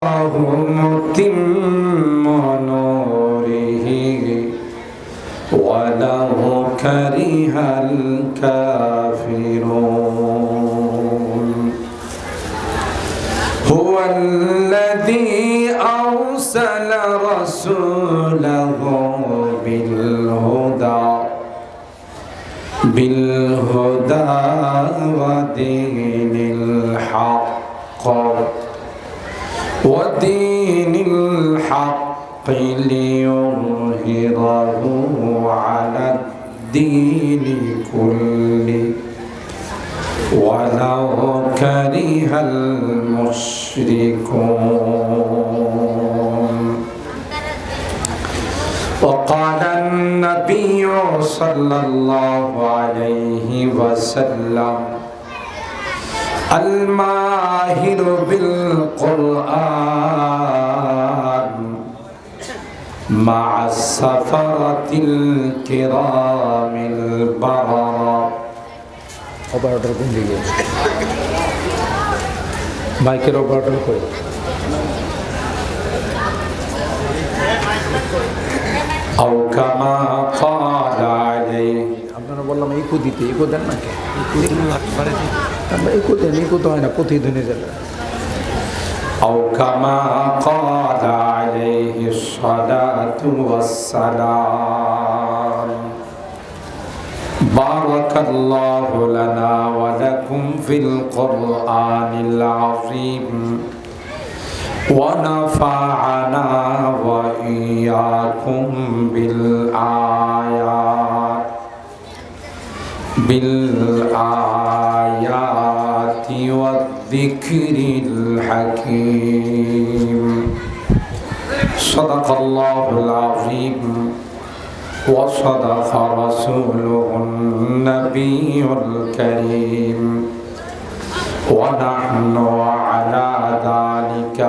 متم نوره ولو كره الكافرون هو الذي أرسل رسوله بالهدى ودين الحق ليظهره على الدين كله ولو كره المشركون. وقال النبي صلى الله عليه وسلم الماهر بالقرآن مع السفرة الكرام البررة. Operator কোন দিকে? মাইকের অপারেটর কই? أو كما قال عليه. আপনারা বললাম ইকো দিতে, ইকো দেন না কে? আমরা ইকো দেন, ইকো তো হয় না প্রতিদিনে যাবে। أو كما قال عليه الصلاة والسلام. بارك الله لنا ولكم في القرآن العظيم ونفعنا وإياكم بالآيات والذكر الحكيم. صدق الله العظيم وصدق رسوله النبي الكريم ونحن على ذلك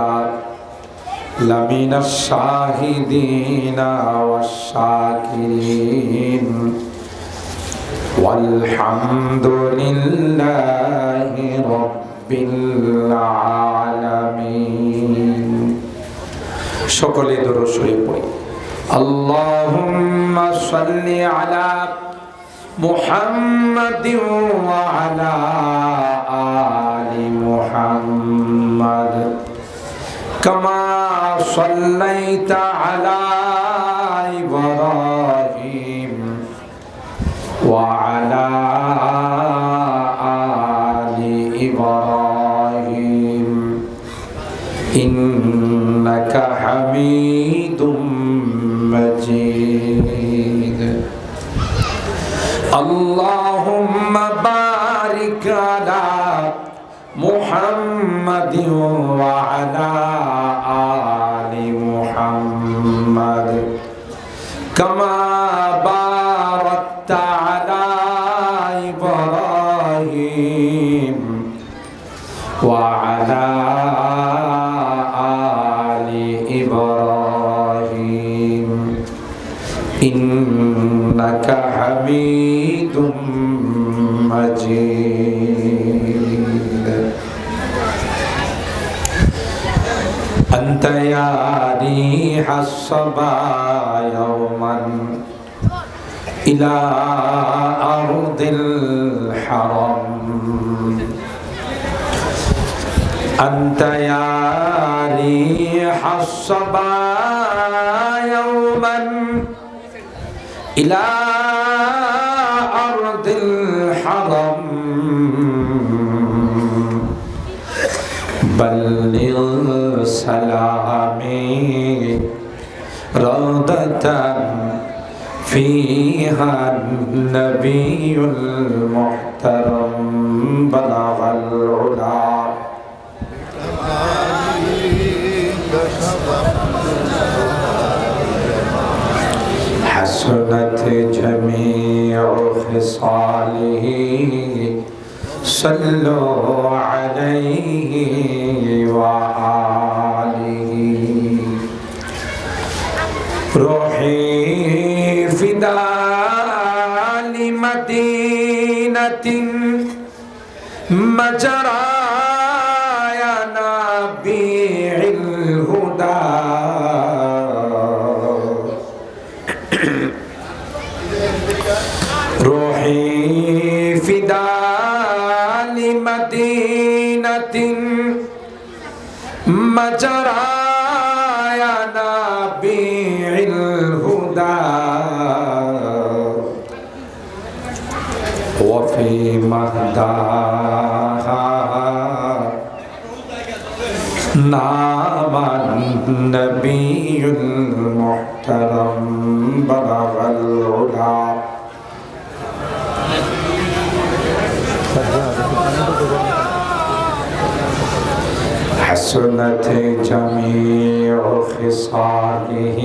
لمن الشاهدين والشاكرين والحمد لله رب العالمين. সকলে দরুদ শরীফ পড়ি। اللهم صل على محمد وعلى آل محمد كما صليت على إبراهيم وعلى آل إبراهيم إنك حميد مجيد. اللهم بارك على محمد وعلى آل محمد كما باركت على إبراهيم وعلى آل إبراهيم إنك حميد مجيد. أنت يا ريح الصبا يوما إلى أرض الحرم. أنت يا ريح الصبا يوما إلى أرض الحرم. بلغ سلامي روضة فيها النبي المحترم بلغ العلا حسنت جميع خصاله صلوا عليه وآله. روحي فداء لمدينة مجرى نبي مجرى يا نبي الهدى وفي مهداها نام النبي المحترم بلغ العلا حسنت جميع خصاله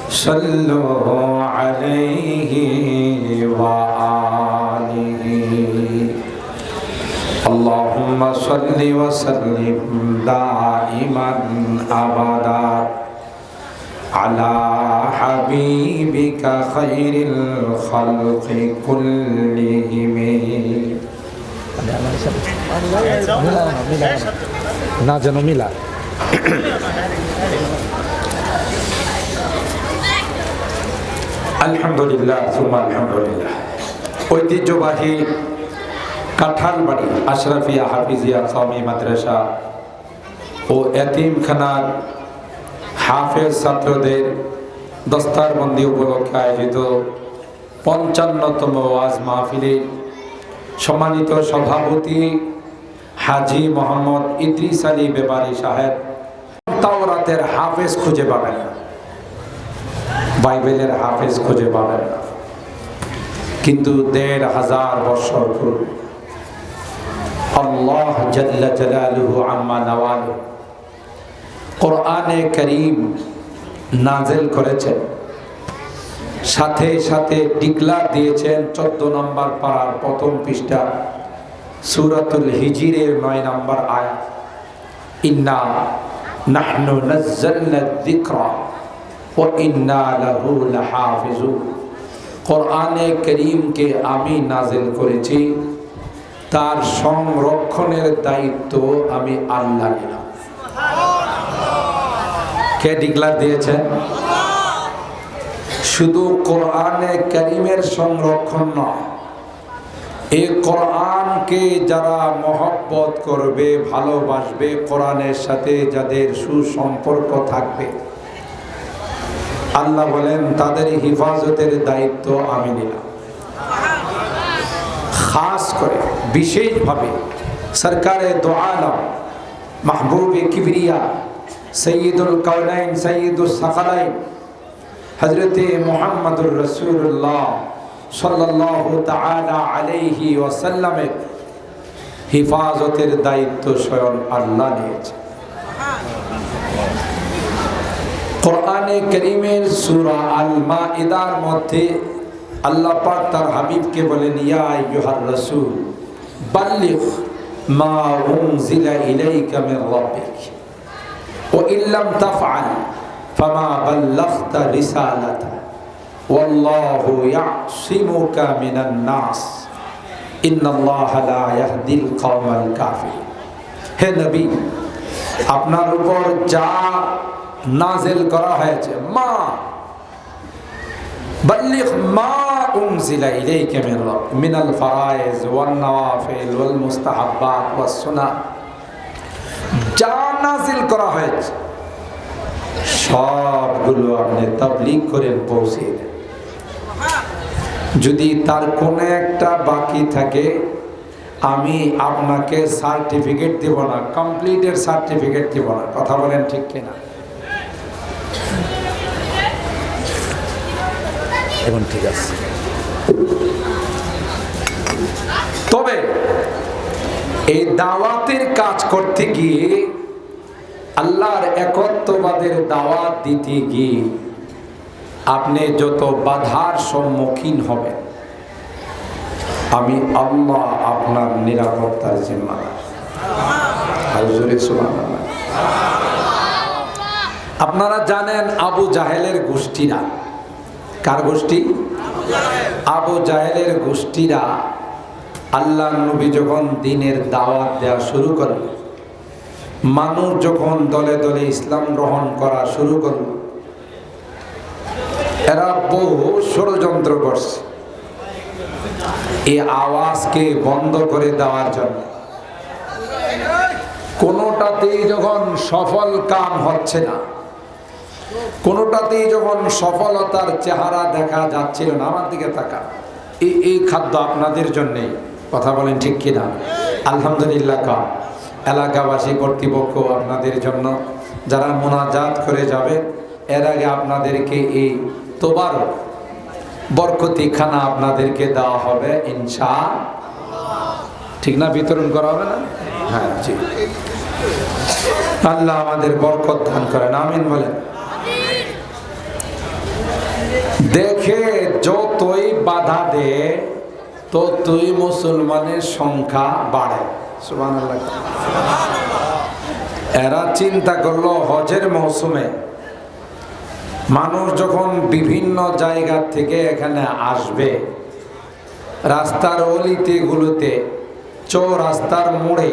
صلوا عليه وآله اللهم صل وسلم دائما أبدا على حبيبك خير الخلق كلهم না যেন মিলা আলহামদুলিল্লাহ সুম্মা আলহামদুলিল্লাহ। ঐতিহ্যবাহী কাঁঠালবাড়ি আশরাফিয়া হাফিজিয়া কওমি মাদ্রাসা ও এতিমখানার হাফেজ ছাত্রদের দস্তারবন্দি উপলক্ষে আয়োজিত ৫৫তম ওয়াজ মাহফিলের সম্মানিত সভাপতি হাজী মোহাম্মদ ইদ্রিস আলী বেবারি সাহেব, তাওরাতের হাফেজ খুঁজে পাবেন না, বাইবেলের হাফেজ খুঁজে পাবেন না, কিন্তু ১৫০০ বছর পূর্বে আল্লাহ জাল্লা জালালুহু আম্মা নাওয়ালু কোরআনে কারীম নাযিল করেছেন, সাথে সাথে ডিক্লার দিয়েছেন ১৪ নম্বর পারার প্রথম পৃষ্ঠা সূরাতুল হিজরের ৯ নম্বর আয়াত, ইন্না নাহনু নাযালনা যিকরা ওয়া ইন্না লাহু লাহাফিজুন। কোরআনে কারীমকে আমি নাযিল করেছি, তার সংরক্ষণের দায়িত্ব আমি আল্লাহ নিলাম। কে ডিক্লার দিয়েছেন? শুধু কোরআনে কারীমের সংরক্ষণ নয়, এই কোরআনকে যারা মহব্বত করবে, ভালোবাসবে, কোরআনের সাথে যাদের সুসম্পর্ক থাকবে, আল্লাহ বলেন তাদের হিফাজতের দায়িত্ব আমি নিলাম। খাস করে বিশেষভাবে সরকারে দো আলম মাহবুবে কিবরিয়া সৈয়দুল কাওনাইন সৈয়দুস সাকালাইন হযরতে মুহাম্মদুর রাসূলুল্লাহ সাল্লাল্লাহু তাআলা আলাইহি ওয়াসাল্লামের হিফাজতের দায়িত্ব স্বয়ং আল্লাহ নিয়েছে। কোরআনে কারীমের সূরা আল মাইদার মধ্যে আল্লাহ পাক তার হাবিবকে বলেন, ইয়া আইয়ুহার রাসূল বাল্লিগ মা উনজিলা ইলাইকা মির রাব্বিক ওয়া ইল্লাম তাফআল ফামা বাল্লাগতা রিসালাতা ওয়াল্লাহু ইয়াসিমুকা মিনান নাস ইন্নাল্লাহা লা ইয়াহদিল কওমাল কাফিরিন। হে নবী, আপনার উপর যা নাযিল করা হয়েছে, মা বাল্লিগ মা উনজিলা ইলাইকা মির রাব্বিক মিনাল ফারায়েজ ওয়ান নওয়াফিল ওয়াল মুস্তাহাব্বাত ওয়াস সুনাহ, যা নাযিল করা হয়েছে সবগুলো আপনি তাবলীগ করেন, পৌঁছে দেন। যদি তার কোনো একটা বাকি থাকে, আমি আপনাকে সার্টিফিকেট দেব না, কমপ্লিটের সার্টিফিকেট দেব না। কথা বলেন ঠিক কিনা? এখন ঠিক আছে। তবে এই দাওয়াতের কাজ করতে গিয়ে, আল্লাহর একত্ববাদের দাওয়াত দিতে গিয়ে আপনি যত বাধার সম্মুখীন হবেন, আমি আল্লাহ আপনার নিরাপত্তার জিম্মাদার। সুবহানাল্লাহ। আপনারা জানেন আবু জাহেলের গোষ্ঠীরা, কার গোষ্ঠী? আবু জাহেলের গোষ্ঠীরা আল্লাহর নবী যখন দ্বীনের দাওয়াত দেওয়া শুরু করল, মানুষ যখন দলে দলে ইসলাম গ্রহণ করা শুরু করল, এরা বহু ষড়যন্ত্র করছে এই আওয়াজকে বন্ধ করে দেওয়ার জন্য। কোনোটাতেই যখন সফল কাম হচ্ছে না, কোনোটাতেই যখন সফলতার চেহারা দেখা যাচ্ছিল না, আমার দিকে তাকান, এই খাদ্য আপনাদের জন্যেই, কথা বলেন ঠিক কিনা? আলহামদুলিল্লাহ। কাম এলাকাবাসী কর্তৃপক্ষ আপনাদের জন্য, যারা মোনাজাত করে যাবে এর আগে আপনাদেরকে এই তোবারক বরকতি খানা আপনাদেরকে দেওয়া হবে ইনশাআল্লাহ, ঠিক না? বিতরণ করা হবে না? হ্যাঁ জি। আল্লাহ আমাদের বরকত দান করেন, আমিন বলেন। দেখে যতই বাধা দে ততই মুসলমানের সংখ্যা বাড়ে। সুবহানাল্লাহ। এরা চিন্তা করলো হজের মৌসুমে মানুষ যখন বিভিন্ন জায়গা থেকে এখানে আসবে, রাস্তার অলিতে গুলোতে, চৌরাস্তার মোড়ে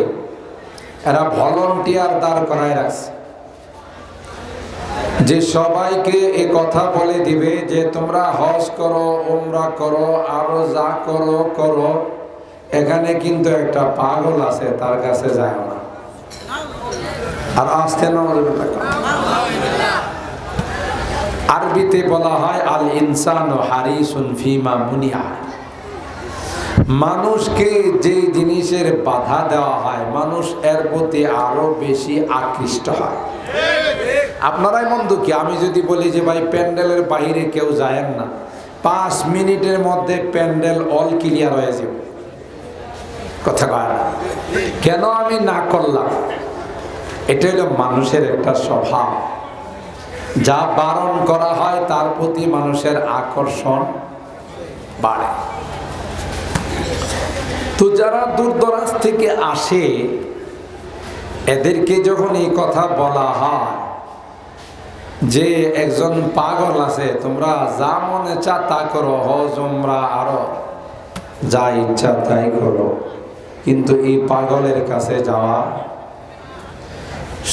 এরা ভলান্টিয়ার দাঁড় করায় রাখছে, যে সবাইকে এ কথা বলে দিবে যে তোমরা হজ করো, উমরা করো, আরো যা করো করো, এখানে কিন্তু একটা পাগল আছে, তার কাছে যায় না। আর আসতে না, আরবিতে বলা হয় আল ইনসানু হারিসুন ফিমা মুনিয়া। মানুষকে যে জিনিসের বাধা দেওয়া হয় মানুষ এর প্রতি আরো বেশি আকৃষ্ট হয়। আপনারাই মন্দ কি, আমি যদি বলি যে ভাই প্যান্ডেলের বাইরে কেউ যায় না, 5 মিনিটের মধ্যে প্যান্ডেল অল ক্লিয়ার হয়ে যাবে, কথা কয় না? কেন আমি না করলাম? এটা হলো মানুষের একটা স্বভাব, যা বারণ করা হয় তার প্রতি মানুষের আকর্ষণ বাড়ে। তো যারা দূর দরাজ থেকে আসে এদেরকে যখন এই কথা বলা হয় যে একজন পাগল আছে, তোমরা যা মনে চা তা করো, হজ উমরা আরো যা ইচ্ছা তাই করো, কিন্তু এই পাগলের কাছে যাওয়া,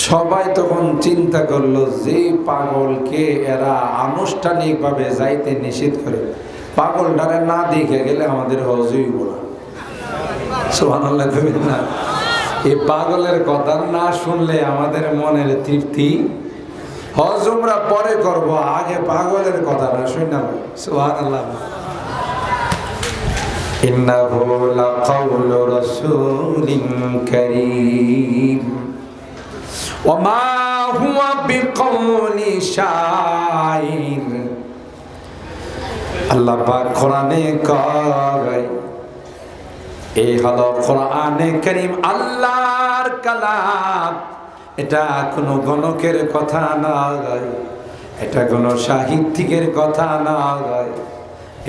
সবাই তখন চিন্তা করলো যে পাগলকে এরা আনুষ্ঠানিকভাবে যাইতে নিষেধ করে, পাগলটারে না দেখে গেলে আমাদের হজই বলা। সুবহানাল্লাহ। না, এই পাগলের কথা না শুনলে আমাদের মনের তৃপ্তি, হজ উমরা পরে করব, আগে পাগলের কথা না শুনলাম। সুবহানাল্লাহ। ইন্নাহু লাকাউলু রাসূলিন কারীম ওয়া মা হুয়া বিকাউলি শাইর। আল্লাহ পাক কোরআনে কয়, এই হলো কোরআনে কারীম, আল্লাহর কালাম। এটা কোনো গণকের কথা নয়, এটা কোনো সাহিত্যিকের কথা নয়,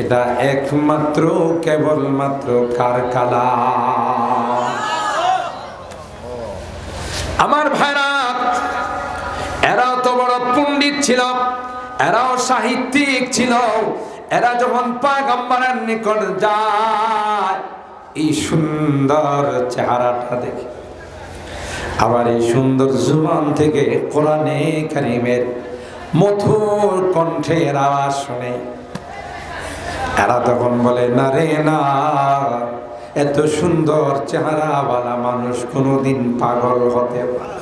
এটা একমাত্র কেবলমাত্র কার কালাম? আমার ভাইরা, এরাও তো বড় পণ্ডিত ছিল, এরাও সাহিত্যিক ছিল। এরা যখন পয়গম্বরের নিকট যায়, এই সুন্দর চেহারাটা দেখে, আবার এই সুন্দর জুবান থেকে কোরআনে কারীমের মধুর কণ্ঠের আওয়াজ শুনে এরা তখন বলে, না রে না, এত সুন্দর চেহারাওয়ালা মানুষ কোনোদিন পাগল হতে পারে?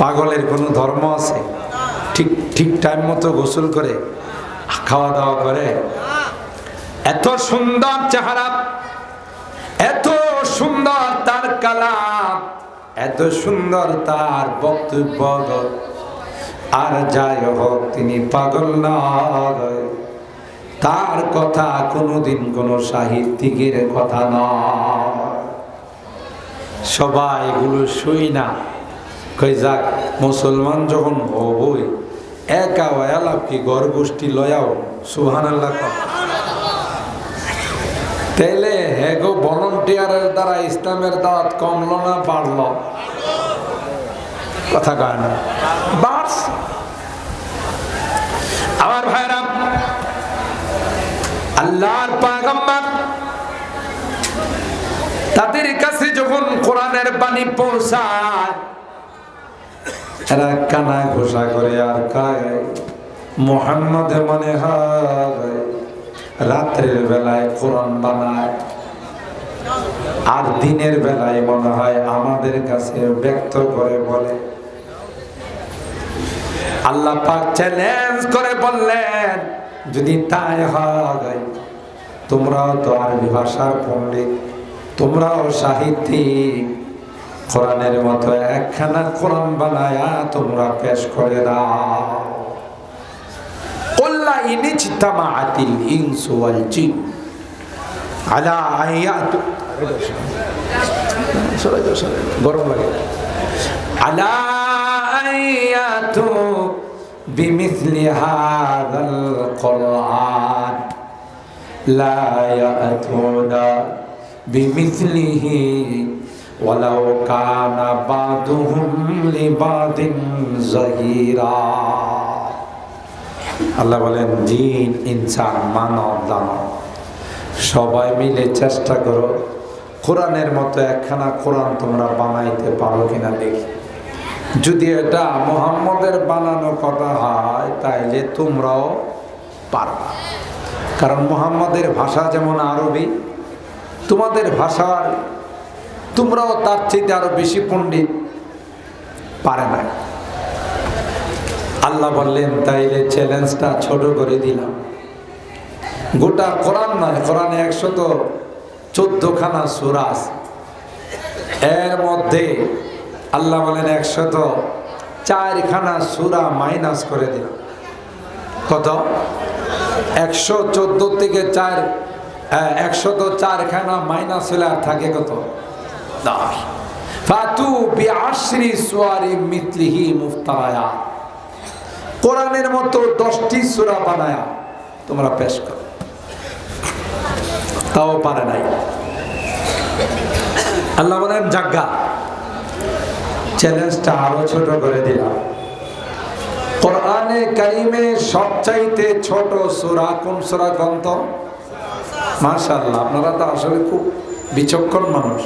পাগলের কোনো ধর্ম আছে? ঠিক ঠিক টাইম মতো গোসল করে খাওয়া দাওয়া করে, এত সুন্দর চেহারা, এত সুন্দর তার কালাম, এত সুন্দর তার বক্তব্য, আর যাই হোক তিনি পাগল নয়, তার কথা কোনোদিন কোনো সাহিত্যিকের কথা নয়। সবাই এগুলো শুই না, কই যাক মুসলমান যখন হবই, একা ওয়ালাপ কি ঘর গোষ্ঠী লয়াও। সুবহানাল্লাহ। তাইলে হেগো ভলান্টিয়ারের দ্বারা ইসলামের দাওয়াত কমলো না বাড়লো? কথা কয় না, বাড়ছে। আমার ভাইরা, আল্লাহর পয়গম্বর তাদের কাছে যখন কোরআনের বাণী পৌঁছায়, এরা কানা ঘোষা করে আর কায়, মুহাম্মদ মনে হয় রাত্রের বেলায় কোরআন বানায়। আর দিনের বেলায় মনে হয় আমাদের কাছে ব্যক্ত করে বলে। আল্লাহ পাক চ্যালেঞ্জ করে বললেন, যদি তাই হয়, তোমরাও তো আরবি ভাষার পণ্ডিত, তোমরাও সাহিত্যিক, কোরআনের মতো একখানা কোরআন বানায়া তোমরা পেশ করে দাও। কুল্লা ইনিজতামাআতিল ইনসু ওয়াল জিন আলা আয়াতু, গরম লাগে, আলা আয়াতু বিমিসলি হাযাল কুরআন লা ইয়াতুনা বিমিসলিহি ওয়ালাউ কানা বাদুহুম লিবাদিন যাহিরা। আল্লাহ বলেন, জিন, ইনসান, মানব, দানব সবাই মিলে চেষ্টা করো কোরআনের মতো একখানা কোরআন তোমরা বানাইতে পারো কিনা দেখি। যদি এটা মুহাম্মদের বানানো কথা হয় তাইলে তোমরাও পারবা, কারণ মুহাম্মদের ভাষা যেমন আরবি, তোমাদের ভাষার তোমরাও তার চেয়ে আরো বেশি পণ্ডিত, পারে না। আল্লাহ বললেন, তাইলে চ্যালেঞ্জটা ছোট করে দিলাম। গোটা কোরআন নয়, কোরআনে 114খানা সূরা আছে, এর মধ্যে আল্লাহ বলেন 104খানা সূরা মাইনাস করে দিলাম। কত? 114 থেকে 104খানা মাইনাস হলে আর থাকে কত? 10। ফাতু বিআশরি সুওয়ারি মিথলিহি মুফতারায়া, কোরআনের মতো 10টি সূরা বানায়া তোমরা পেশ করো। তাও পারে নাই। আল্লাহ বলেন, জাগা, চ্যালেঞ্জটা আরো ছোট করে দিলাম। কোরআনে কারিমে সবচাইতে ছোট সূরা কোন সূরা গ্রন্থ? মাশাআল্লাহ, আপনারা তো আসলে খুব বিচক্ষণ মানুষ।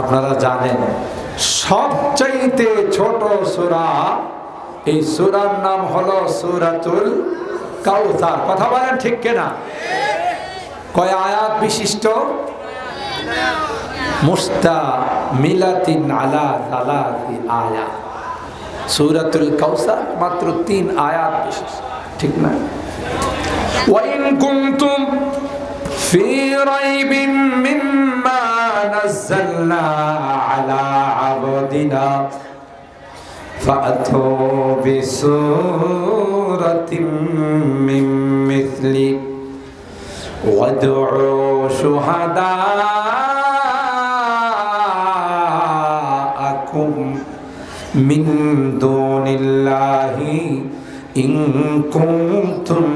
আপনারা জানেন সবচাইতে ছোট সূরা, এই সূরার নাম হলো সূরাতুল কাউসার। কথা বলেন ঠিক কিনা? কয় আয়াত বিশিষ্ট? মুস্তামিলাতিন আলা সালাসি আয়াত। সূরাতুল কাউসার মাত্র 3 আয়াত বিশিষ্ট, ঠিক না? ওয়া ইন কুনতুম ফি রাইবিন মিম্মা নাযালনা আলা আবদিনা ফাতু বিসূরাতিন মিন মিথলি وادعوا شهداءكم من دون الله إن كنتم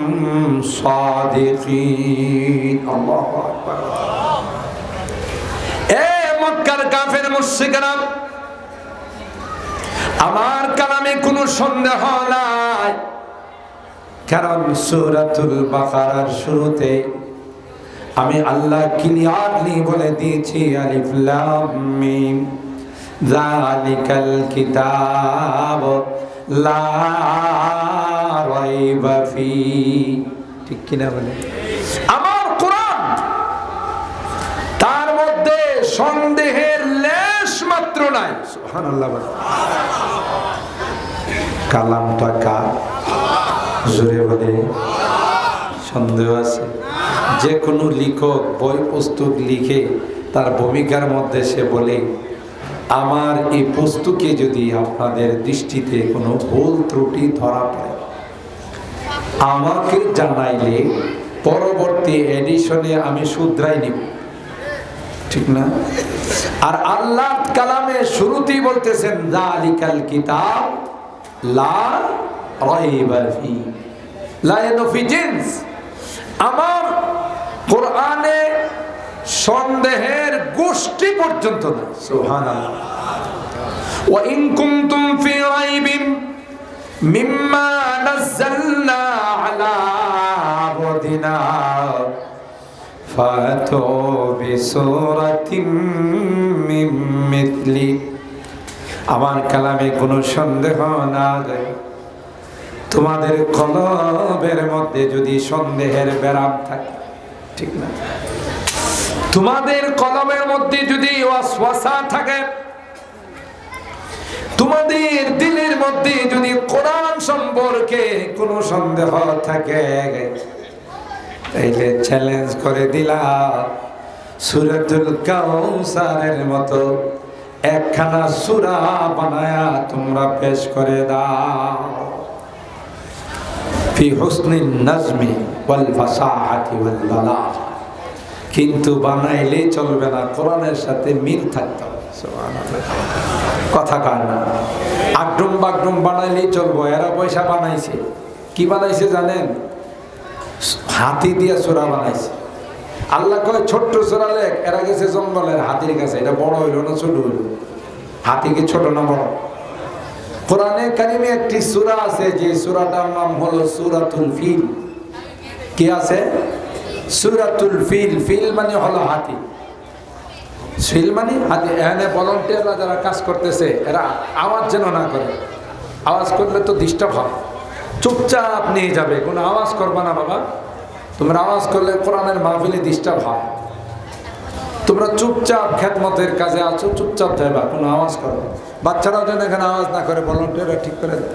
صادقين। الله أكبر। মক্কার কাফের মুশরিকরা, আমার কালামে কোনো সন্দেহ নাই, কারণ সূরাতুল বাকারার শুরুতে আমি আল্লাহ ক্লিয়ারলি বলে দিয়েছি, আলিফ লাম মিম যালিকাল কিতাব লা রাইবা ফি। ঠিক কিনা বলে? আমার কোরআন, তার মধ্যে সন্দেহের লেশ মাত্র নাই। সুবহানাল্লাহ। কালামটা কার? জোরে বলে। সন্দেহ আছে? যে কোনো লেখক বই পুস্তক লিখে তার ভূমিকার মধ্যে সে বলে, আমার এই পুস্তকে যদি আপনাদের দৃষ্টিতে কোনো ভুল ত্রুটি ধরা পড়ে আমাকে জানাইলে পরবর্তী এডিশনে আমি শুধরাই নিব, ঠিক না? আর আল্লাহ কালামে শুরুতেই বলতেছেন, যালিকাল কিতাব লা রাইবা ফি, লা ইয়ানফি জিনস। আমার কোরআনে সন্দেহের গোষ্ঠী পর্যন্ত না। সুবহানাল্লাহ। ওয়া ইন কুনতুম ফি রাইবিন মিম্মা নাযালনা আলা আবদিনা ফাতু বিসূরাতিন মিন মিথলি, আমার কালামে কোনো সন্দেহ না যায়। তোমাদের কলবের মধ্যে যদি সন্দেহের বেরাম থাকে, ঠিক না, তোমাদের কলমের মধ্যে যদি ওয়াসওয়াসা থাকে, তোমাদের দিলের মধ্যে যদি কোরআন সম্পর্কে কোনো সন্দেহ থাকে, তাইলে চ্যালেঞ্জ করে দিলাম, সূরাতুল কাউসারের মতো একখানা সূরা বানায়া তোমরা পেশ করে দাও। ফি হুসনিন নাজমি ওয়াল ফাসাহাতি ওয়াল বালাগা। কিন্তু বানাইলে চলবে না, কোরআনের সাথে মিল থাকতে হবে। সুবহানাল্লাহ, কথা কয় না। আগডুম বাগডুম বানাইলেই চলবো। এরা পয়সা বানাইছে, কি বানাইছে জানেন? হাতি দিয়ে সূরা বানাইছে। আল্লাহ কয় ছোট্ট সূরা লেখ, এরা গেছে জঙ্গলের হাতির কাছে। এটা বড় হইল না ছোট হইল? হাতি কি ছোট না বড়? কোরআনে কারিমে একটি সূরা আছে, যে সূরাটার নাম হলো সূরাতুল ফিল। কি আছে? সূরাতুল ফিল। ফিল মানে হলো হাতি। ফিল মানে হাতি। এখানে ভলান্টিয়াররা যারা কাজ করতেছে, এরা আওয়াজ যেন না করে। আওয়াজ করলে তো ডিস্টার্ব হবে। চুপচাপ নিয়ে যাবে, কোনো আওয়াজ করবে না বাবা। তোমরা আওয়াজ করলে কোরআনের মাহফিলে ডিস্টার্ব হয়। তোমরা চুপচাপ খেদমতের কাজে আছো, চুপচাপ যাইবা, কোনো আওয়াজ করো। বাচ্চারাও যেন এখানে আওয়াজ না করে, ভলান্টিয়াররা ঠিক করে দেয়।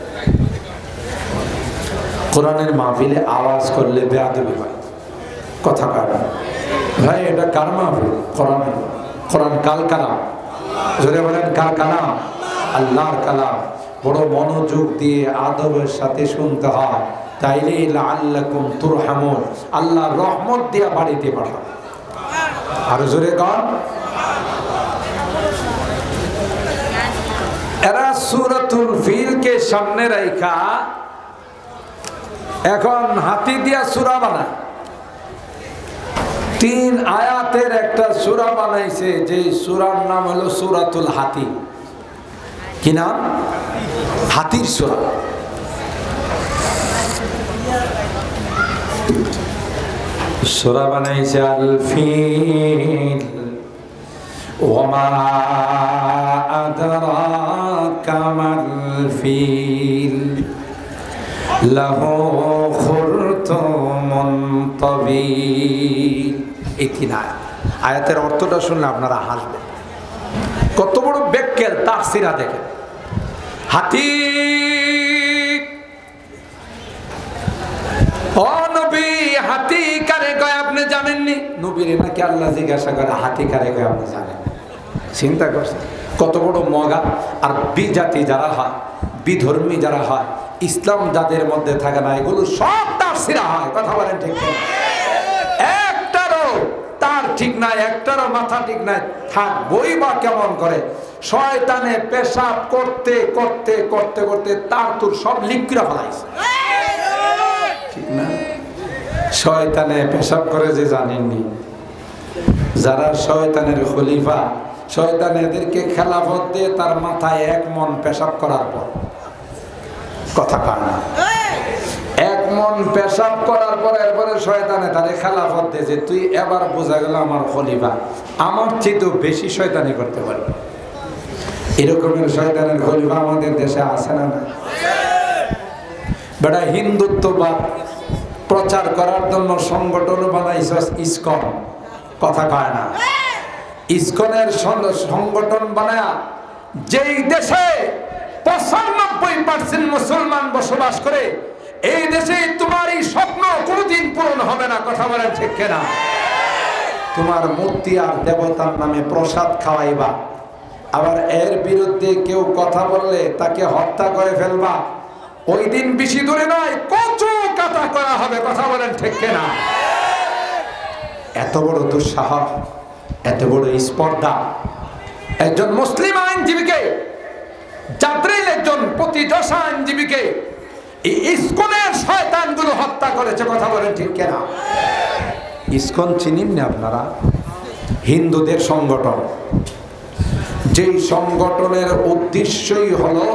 কোরআনের মাহফিলে আওয়াজ করলে বেয়াদবি হয়, কথা কার ভাই? এটা কার মাহফিল? কোরআনের। কোরআন কাল কালাম, জোরে বলেন কার কালাম? আল্লাহর কালাম। বড় মনোযোগ দিয়ে আদবের সাথে শুনতে হয়, তাইলে লাআল্লাকুম তুরহামুন, আল্লাহ রহমত দিয়া বাড়িতে পাঠান। আর জোরে গান। এরা সূরাতুল ফিলকে সামনে রাইখা এখন হাতি দিয়া সূরা বানায়। 3 আয়াতের একটা সূরা বানাইছে, যে সূরার নাম হলো সূরাতুল হাতি। কি নাম? হাতির সূরা। সূরা বানাইছে আল ফিল ওয়া মা আদরাকা মাল ফিল লাহু খুরতুমুন তাবিল। এই 3 আয়াতের অর্থটা শুনলে আপনারা হাসবেন। কত বড় ব্যাখ্যার তাফসীরা দেখেন। হাতি, ও নবী, হাতি কারে কয় আপনি জানেননি? নবীরে নাকি আল্লাহ জিজ্ঞাসা করে হাতি কারে কয় আপনি জানেন? চিন্তা করছেন কত বড় মগা। আর বিজাতি যারা হয়, বিধর্মী যারা হয়, ইসলাম যাদের মধ্যে থাকে না, এগুলো সব তাফসীরা হয়। কথা বলেন ঠিক না? একটারও তার ঠিক নাই, একটারও মাথা ঠিক নাই। থাকবই বা কেমন করে? শয়তানে পেশাব করতে করতে করতে করতে তার তোর সব লিখিরা ফেলাইছে, ঠিক না? শয়তানে পেশাব করে যে জানেননি, যারা শয়তানের খলিফা, শয়তান এদেরকে খেলাফত দিয়ে তার মাথায় 1 মণ পেশাব করার পর, কথা কার না, 1 মণ পেশাব করার পর এরপরে শয়তানে তারে খেলাফত দিয়ে যে তুই এবার বোঝা গেল আমার খলিফা, আমার চেয়েও বেশি শয়তানি করতে পারবে। এরকমের শয়তানের খলিফা আমাদের দেশে আছে না? না বেটা, হিন্দুত্ববাদ প্রচার করার জন্য সংগঠন বানাইছ ইসকন, কথা কয় না? ইসকনের সংগঠন বানায়া যেই দেশে 95% মুসলমান বসবাস করে, এই দেশে তোমার এই স্বপ্ন কোনোদিন পূরণ হবে না। কথা বলেন ঠিক কিনা? তোমার মূর্তি আর দেবতার নামে প্রসাদ খাওয়াইবা, আবার এর বিরুদ্ধে কেউ কথা বললে তাকে হত্যা করে ফেলবা। ওই দিন বেশি দূরে নয়, কচু কাটা করা হবে। কথা বলেন ঠিক কিনা? এত বড় দুঃসাহস, এত বড় স্পর্ধা একজন মুসলিম আইনজীবীকে, জাদ্রিল একজন প্রতিযশা আইনজীবীকে এই ইসকনের শয়তানগুলো হত্যা করেছে। কথা বলেন ঠিক কিনা? ইসকন চিনেন না আপনারা? হিন্দুদের সংগঠন, যেই সংগঠনের উদ্দেশ্যই হলো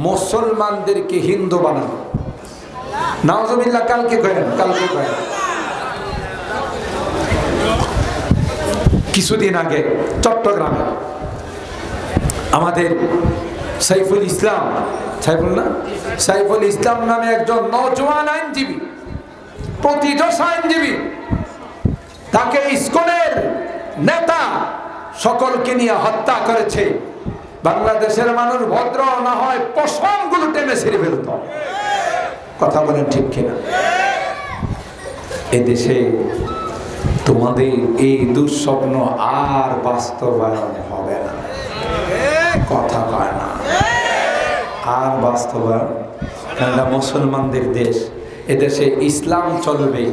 মুসলমানদেরকে হিন্দু বানানো। নাউজুবিল্লাহ। কালকে করেন, কালকে করেন, কিছুদিন আগে চট্টগ্রামে আমাদের সাইফুল ইসলাম, সাইফুল ইসলাম নামে একজন নওজোয়ান আইনজীবী, প্রতিযশা আইনজীবী, তাকে ইসকনের নেতা সকলকে নিয়ে হত্যা করেছে। বাংলাদেশের মানুষ ভদ্র না হয় পশমগুলো টেনে ছিঁড়ে ফেলত। কথা বলেন ঠিক কিনা? এদেশে তোমাদের এই দুঃস্বপ্ন আর বাস্তবায়ন হবে না। কথা কয় না, আর বাস্তবায়ন। এটা মুসলমানদের দেশ, এদেশে ইসলাম চলবে,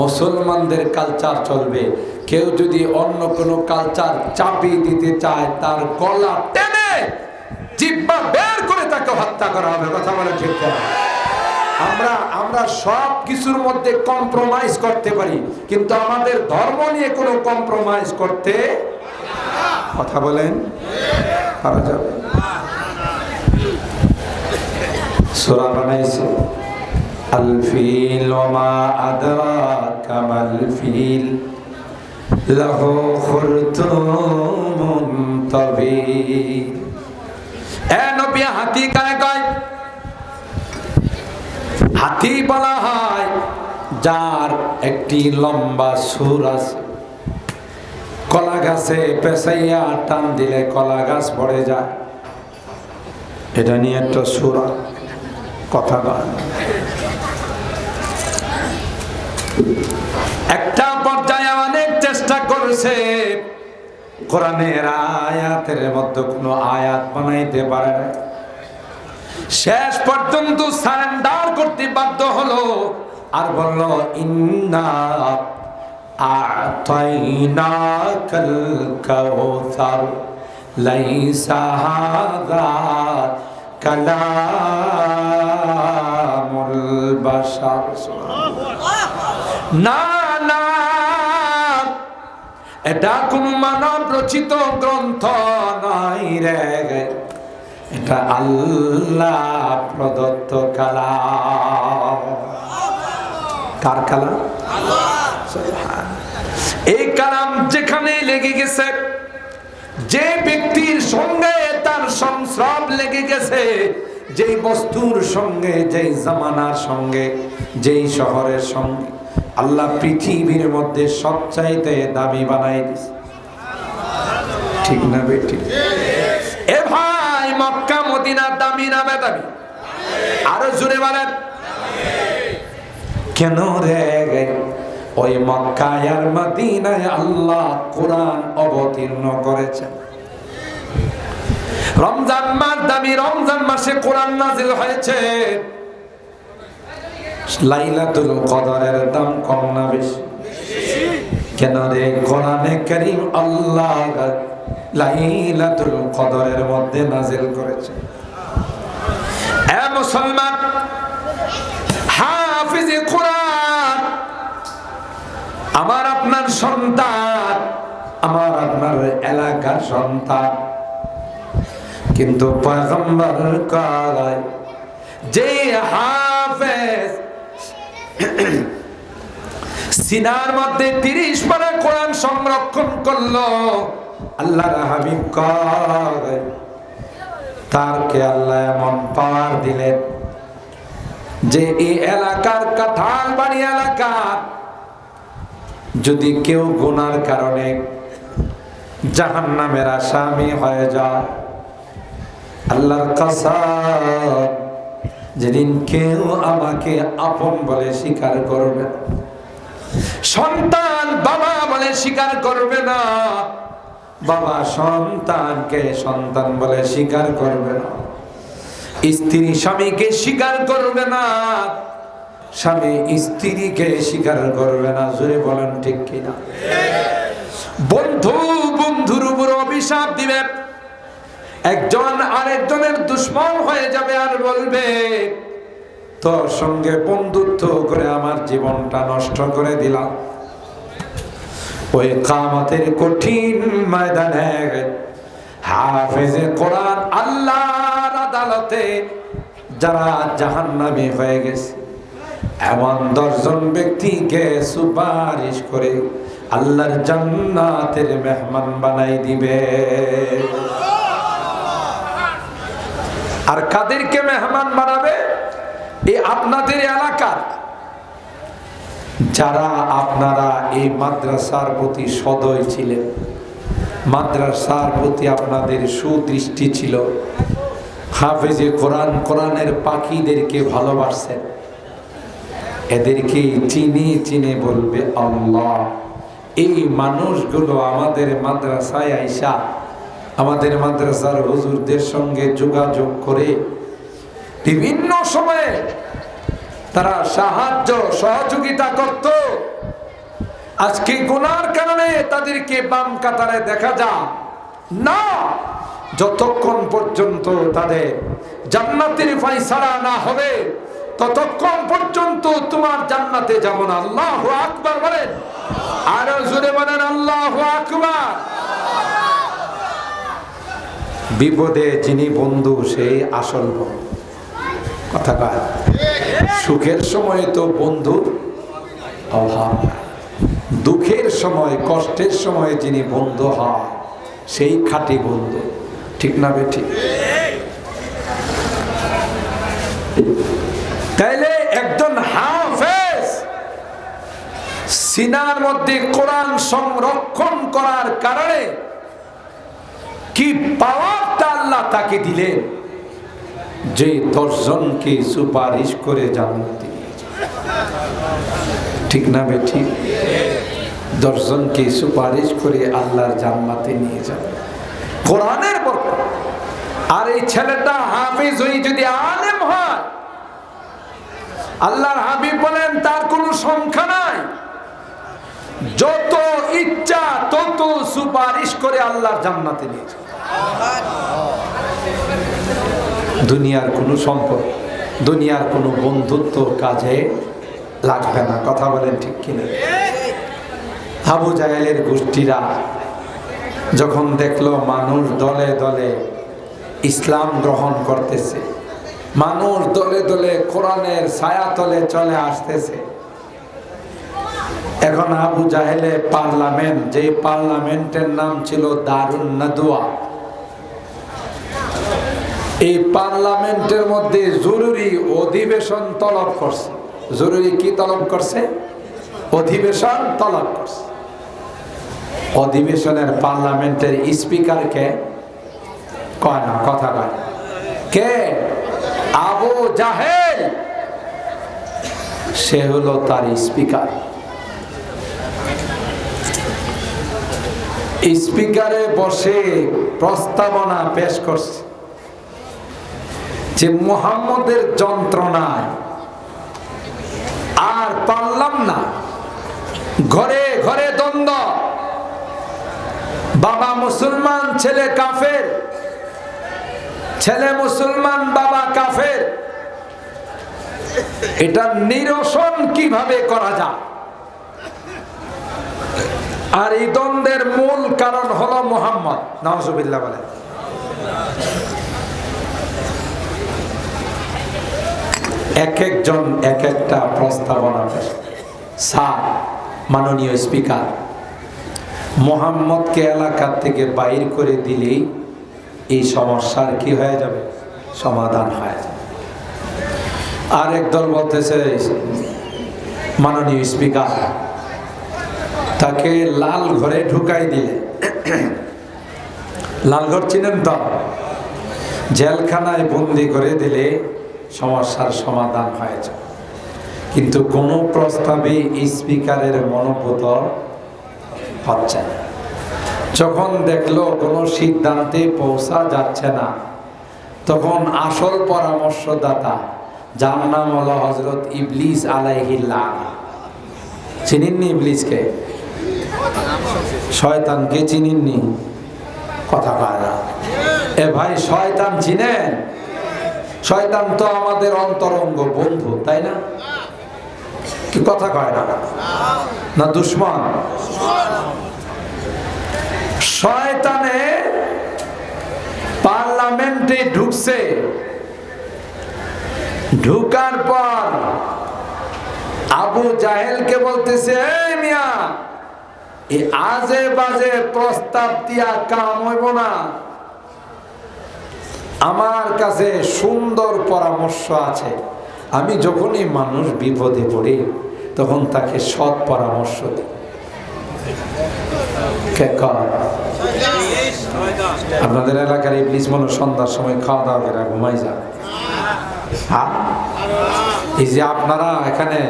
মুসলমানদের কালচার চলবে। কেউ যদি অন্য কোনো কালচার চাপিয়ে দিতে চায়, তার গলা টেনে জিহ্বা বের করে তাকে হত্যা করা হবে। কথা বলে ঠিক না? আমরা সব কিছুর মধ্যে কম্প্রোমাইজ করতে পারি, কিন্তু আমাদের ধর্ম নিয়ে কোনো কম্প্রোমাইজ করতে, কথা বলেন, পারা যাবে। সূরা বানাইছে আল ফিল ওয়া মা আদরাকা মাল ফিল লাহু খুরতুমুন তাবিল। এ নবী, হাতি কায় কয়? হাতি বলা হয় যার একটি লম্বা সুর আছে। কলা গাছে পেঁচাইয়া টান দিলে কলা গাছ পড়ে যায়, এটা নিয়ে একটা সুরা। কথা বল। একটা পর্যায়ে অনেক চেষ্টা করেছে, কোরআনের আয়াতের মধ্যে কোনো আয়াত বানাইতে পারে না। শেষ পর্যন্ত সারেন্ডার করতে বাধ্য হলো, আর বলল ইন্না আ'তাইনাকাল কাউসার লাইসা হাযা কালামুল বাশার। না না, এটা কোন মানব রচিত গ্রন্থ নয় রে, এটা আল্লাহ প্রদত্ত কালাম। কার কালাম? এই কালাম যেখানে লেগে গেছে, যে ব্যক্তির সঙ্গে তার সংস্রব লেগে গেছে, যেই বস্তুর সঙ্গে, যেই জামানার সঙ্গে, যেই শহরের সঙ্গে, আল্লাহ পৃথিবীর মধ্যে সবচাইতে দামি বানাই দিছে। ঠিক না বেটি? এ ভাই, মক্কা মদিনা দামি না বেদামি? আরো জোরে বলেন। কেন রে? ওই মক্কায় আর মদিনায় আল্লাহ কোরআন অবতীর্ণ করেছেন। রমজান মাস দামি, রমজান মাসে কোরআন নাজিল হয়েছে। লাইলাতুল কদরের দাম কম না বেশি? কেন রে? কোরআনে কারীম আল্লাহ লাইলাতুল কদরের মধ্যে নাজিল করেছে। এ মুসলমান, হাফিজে কোরআন আমার আপনার সন্তান, আমার আপনার এলাকার সন্তান, কিন্তু পয়গম্বর কয় যে হাফেজ সিনার মধ্যে 30 পারা কোরআন সংরক্ষণ করলো, আল্লাহর হাবিব কয় তারকে আল্লাহ এমন পাওয়ার দিলেন যে এই এলাকার কাঁঠাল বাড়ি এলাকার যদি কেউ গুনার কারণে জাহান্নামের আসামি হয়ে যায়, আল্লাহর কসম, যেদিন কেউ আমাকে আপন বলে স্বীকার করবে, সন্তান বাবা বলে স্বীকার করবে না, বাবা সন্তানকে সন্তান বলে স্বীকার করবে না, স্ত্রী স্বামীকে স্বীকার করবে না, স্বামী স্ত্রীকে স্বীকার করবে না। জোরে বলেন ঠিক কিনা? বন্ধু বন্ধুর উপর অভিশাপ দিবে, একজন আরেকজনের দুশ্মন হয়ে যাবে, আর বলবে তোর সঙ্গে বন্ধুত্ব করে আমার জীবনটা নষ্ট করে দিলাম। ওই কিয়ামতের কঠিন ময়দানে হাফেজে কোরআন আল্লাহর আদালতে যারা জাহান্নামী হয়ে গেছে, এমন 10 জন ব্যক্তিকে সুপারিশ করে আল্লাহর জান্নাতের মেহমান বানাই দিবে। আর কাদেরকে মেহমান বানাবে? এই আপনাদের এলাকার যারা আপনারা এই মাদ্রাসার প্রতি সদয় ছিলেন, মাদ্রাসার প্রতি আপনাদের সুদৃষ্টি ছিল, হাফেজে কোরআন, কোরআনের পাখিদেরকে ভালোবাসেন, এদেরকে চিনে চিনে বলবে আল্লাহ। এই মানুষগুলো আমাদের মাদ্রাসায় আইসা আমাদের মাদ্রাসার হুজুরদের সঙ্গে যোগাযোগ করে বিভিন্ন সময়ে তারা সাহায্য সহযোগিতা করত। আজকে গুনার কারণে তাদেরকে বাম কাতারে দেখা যায় না। যতক্ষণ পর্যন্ত তাদের জান্নাতের ফায়সালা না হবে ততক্ষণ পর্যন্ত তোমার জান্নাতে যাব না। আল্লাহু আকবার বলেন, আরো জোরে বলেন আল্লাহু আকবার। বিপদে যিনি বন্ধু সেই আসল বন্ধু, কথা কয়। সুখের সময় তো বন্ধুর অভাব নাই, দুঃখের সময় কষ্টের সময় যিনি বন্ধু হয় সেই খাঁটি বন্ধু, ঠিক না বেঠিক? তাইলে একজন হাফেজ সিনার মধ্যে কোরআন সংরক্ষণ করার কারণে কি পাওয়ারটা আল্লাহ তাকে দিলেন, যে 10 জনকে সুপারিশ করে জান্নাতে নিয়েছে, ঠিক না বেঠিক? 10 জনকে সুপারিশ করে আল্লাহর জান্নাতে নিয়ে যাবে কোরআনের বরকত। আর এই ছেলেটা হাফেজ হয়ে যদি আলেম হয়, আল্লাহর হাবিব বলেন তার কোনো সংখ্যা নাই, যত ইচ্ছা তত সুপারিশ করে আল্লাহর জান্নাতে নিয়ে যাবে। দুনিয়ার কোনো সম্পদ, দুনিয়ার কোনো বন্ধুত্ব কাজে লাগবে না, কথা বলেন ঠিক কিনা? আবু জাহেলের গোষ্ঠীরা যখন দেখলো মানুষ দলে দলে ইসলাম গ্রহণ করতেছে, মানুষ দলে দলে কোরআনের ছায়াতলে চলে আসতেছে, এখন আবু জাহেলের পার্লামেন্ট, যে পার্লামেন্টের নাম ছিল দারুন নাদওয়া, এই পার্লামেন্টের মধ্যে জরুরি অধিবেশন তলব করছে। জরুরি কি তলব করছে? অধিবেশন তলব করছে। অধিবেশনের পার্লামেন্টের স্পিকারকে কয় না, কথা কয় কে? আবু জাহেল, সে হলো তার স্পিকার। স্পিকারে বসে প্রস্তাবনা পেশ করছে যে মুহাম্মদের যন্ত্রণায় আর পারলাম না, ঘরে ঘরে দ্বন্দ্ব, বাবা মুসলমান ছেলে কাফের, ছেলে মুসলমান বাবা কাফের, এটা নিরসন কিভাবে করা যায়? আর এই দ্বন্দ্বের মূল কারণ হলো মুহাম্মদ, নাউজুবিল্লাহ বলে। এক একজন এক একটা প্রস্তাবনা। স্যার, মাননীয় স্পিকার, মুহাম্মদকে এলাকার থেকে বাইর করে দিলেই এই সমস্যার কি হয়ে যাবে? সমাধান হয়ে যাবে। আরেক দল বলতেছে, মাননীয় স্পিকার, তাকে লাল ঘরে ঢুকাই দিলে, লাল ঘর চিনেন তো, জেলখানায় বন্দি করে দিলে সমস্যার সমাধান হয়ে যাবে। কিন্তু কোনো প্রস্তাবে স্পিকারের মনোভূত হচ্ছে না। যখন দেখলো কোনো সিদ্ধান্তে পৌঁছা যাচ্ছে না, তখন আসল পরামর্শদাতা, যার নাম হলো হযরত ইবলিস আলাইহিল লানা। চিনেননি ইবলিসকে? শয়তানকে চিনেননি? কথা কয় না। এ ভাই, শয়তান চিনেন? শয়তান তো আমাদের অন্তরঙ্গ বন্ধু, তাই না? কি কথা কয় না? না দুশমন? শয়তানে পার্লামেন্টে ঢুকছে, ঢুকার পর আবু জাহেলকে বলতেছে, এই মিয়া, এই আজে বাজে প্রস্তাব দিয়া কাম হইব না, আমার কাছে সুন্দর পরামর্শ আছে। আমি যখনই মানুষ বিপদে পড়ে তখন তাকে সৎ পরামর্শ দিই। আপনাদের এলাকার ইবলিস মনে সন্ধ্যার সময় খাওয়া দাওয়া করে ঘুমাই যান। হ্যাঁ, এই যে আপনারা এখানে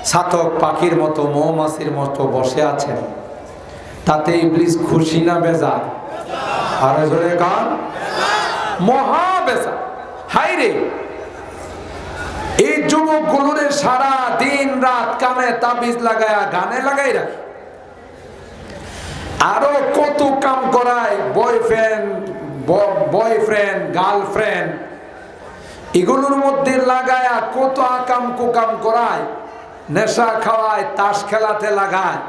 ছাতক পাখির মতো মৌমাছির মতো বসে আছেন, তাতে ইবলিস খুশি না বেজার? আর জোরে গান, মহা বেজার। হাই রে, এই যুবক গুলোরে সারা দিন রাত কানে তাবিজ লাগায়া গানে লাগাই রাখে, আরো কত কাম করায়, বয়ফ্রেন্ড গার্লফ্রেন্ড এগুলোর মধ্যে লাগায়া কত আকাম কুকাম করায়, নেশা খাওয়ায়, তাস খেলাতে লাগায়।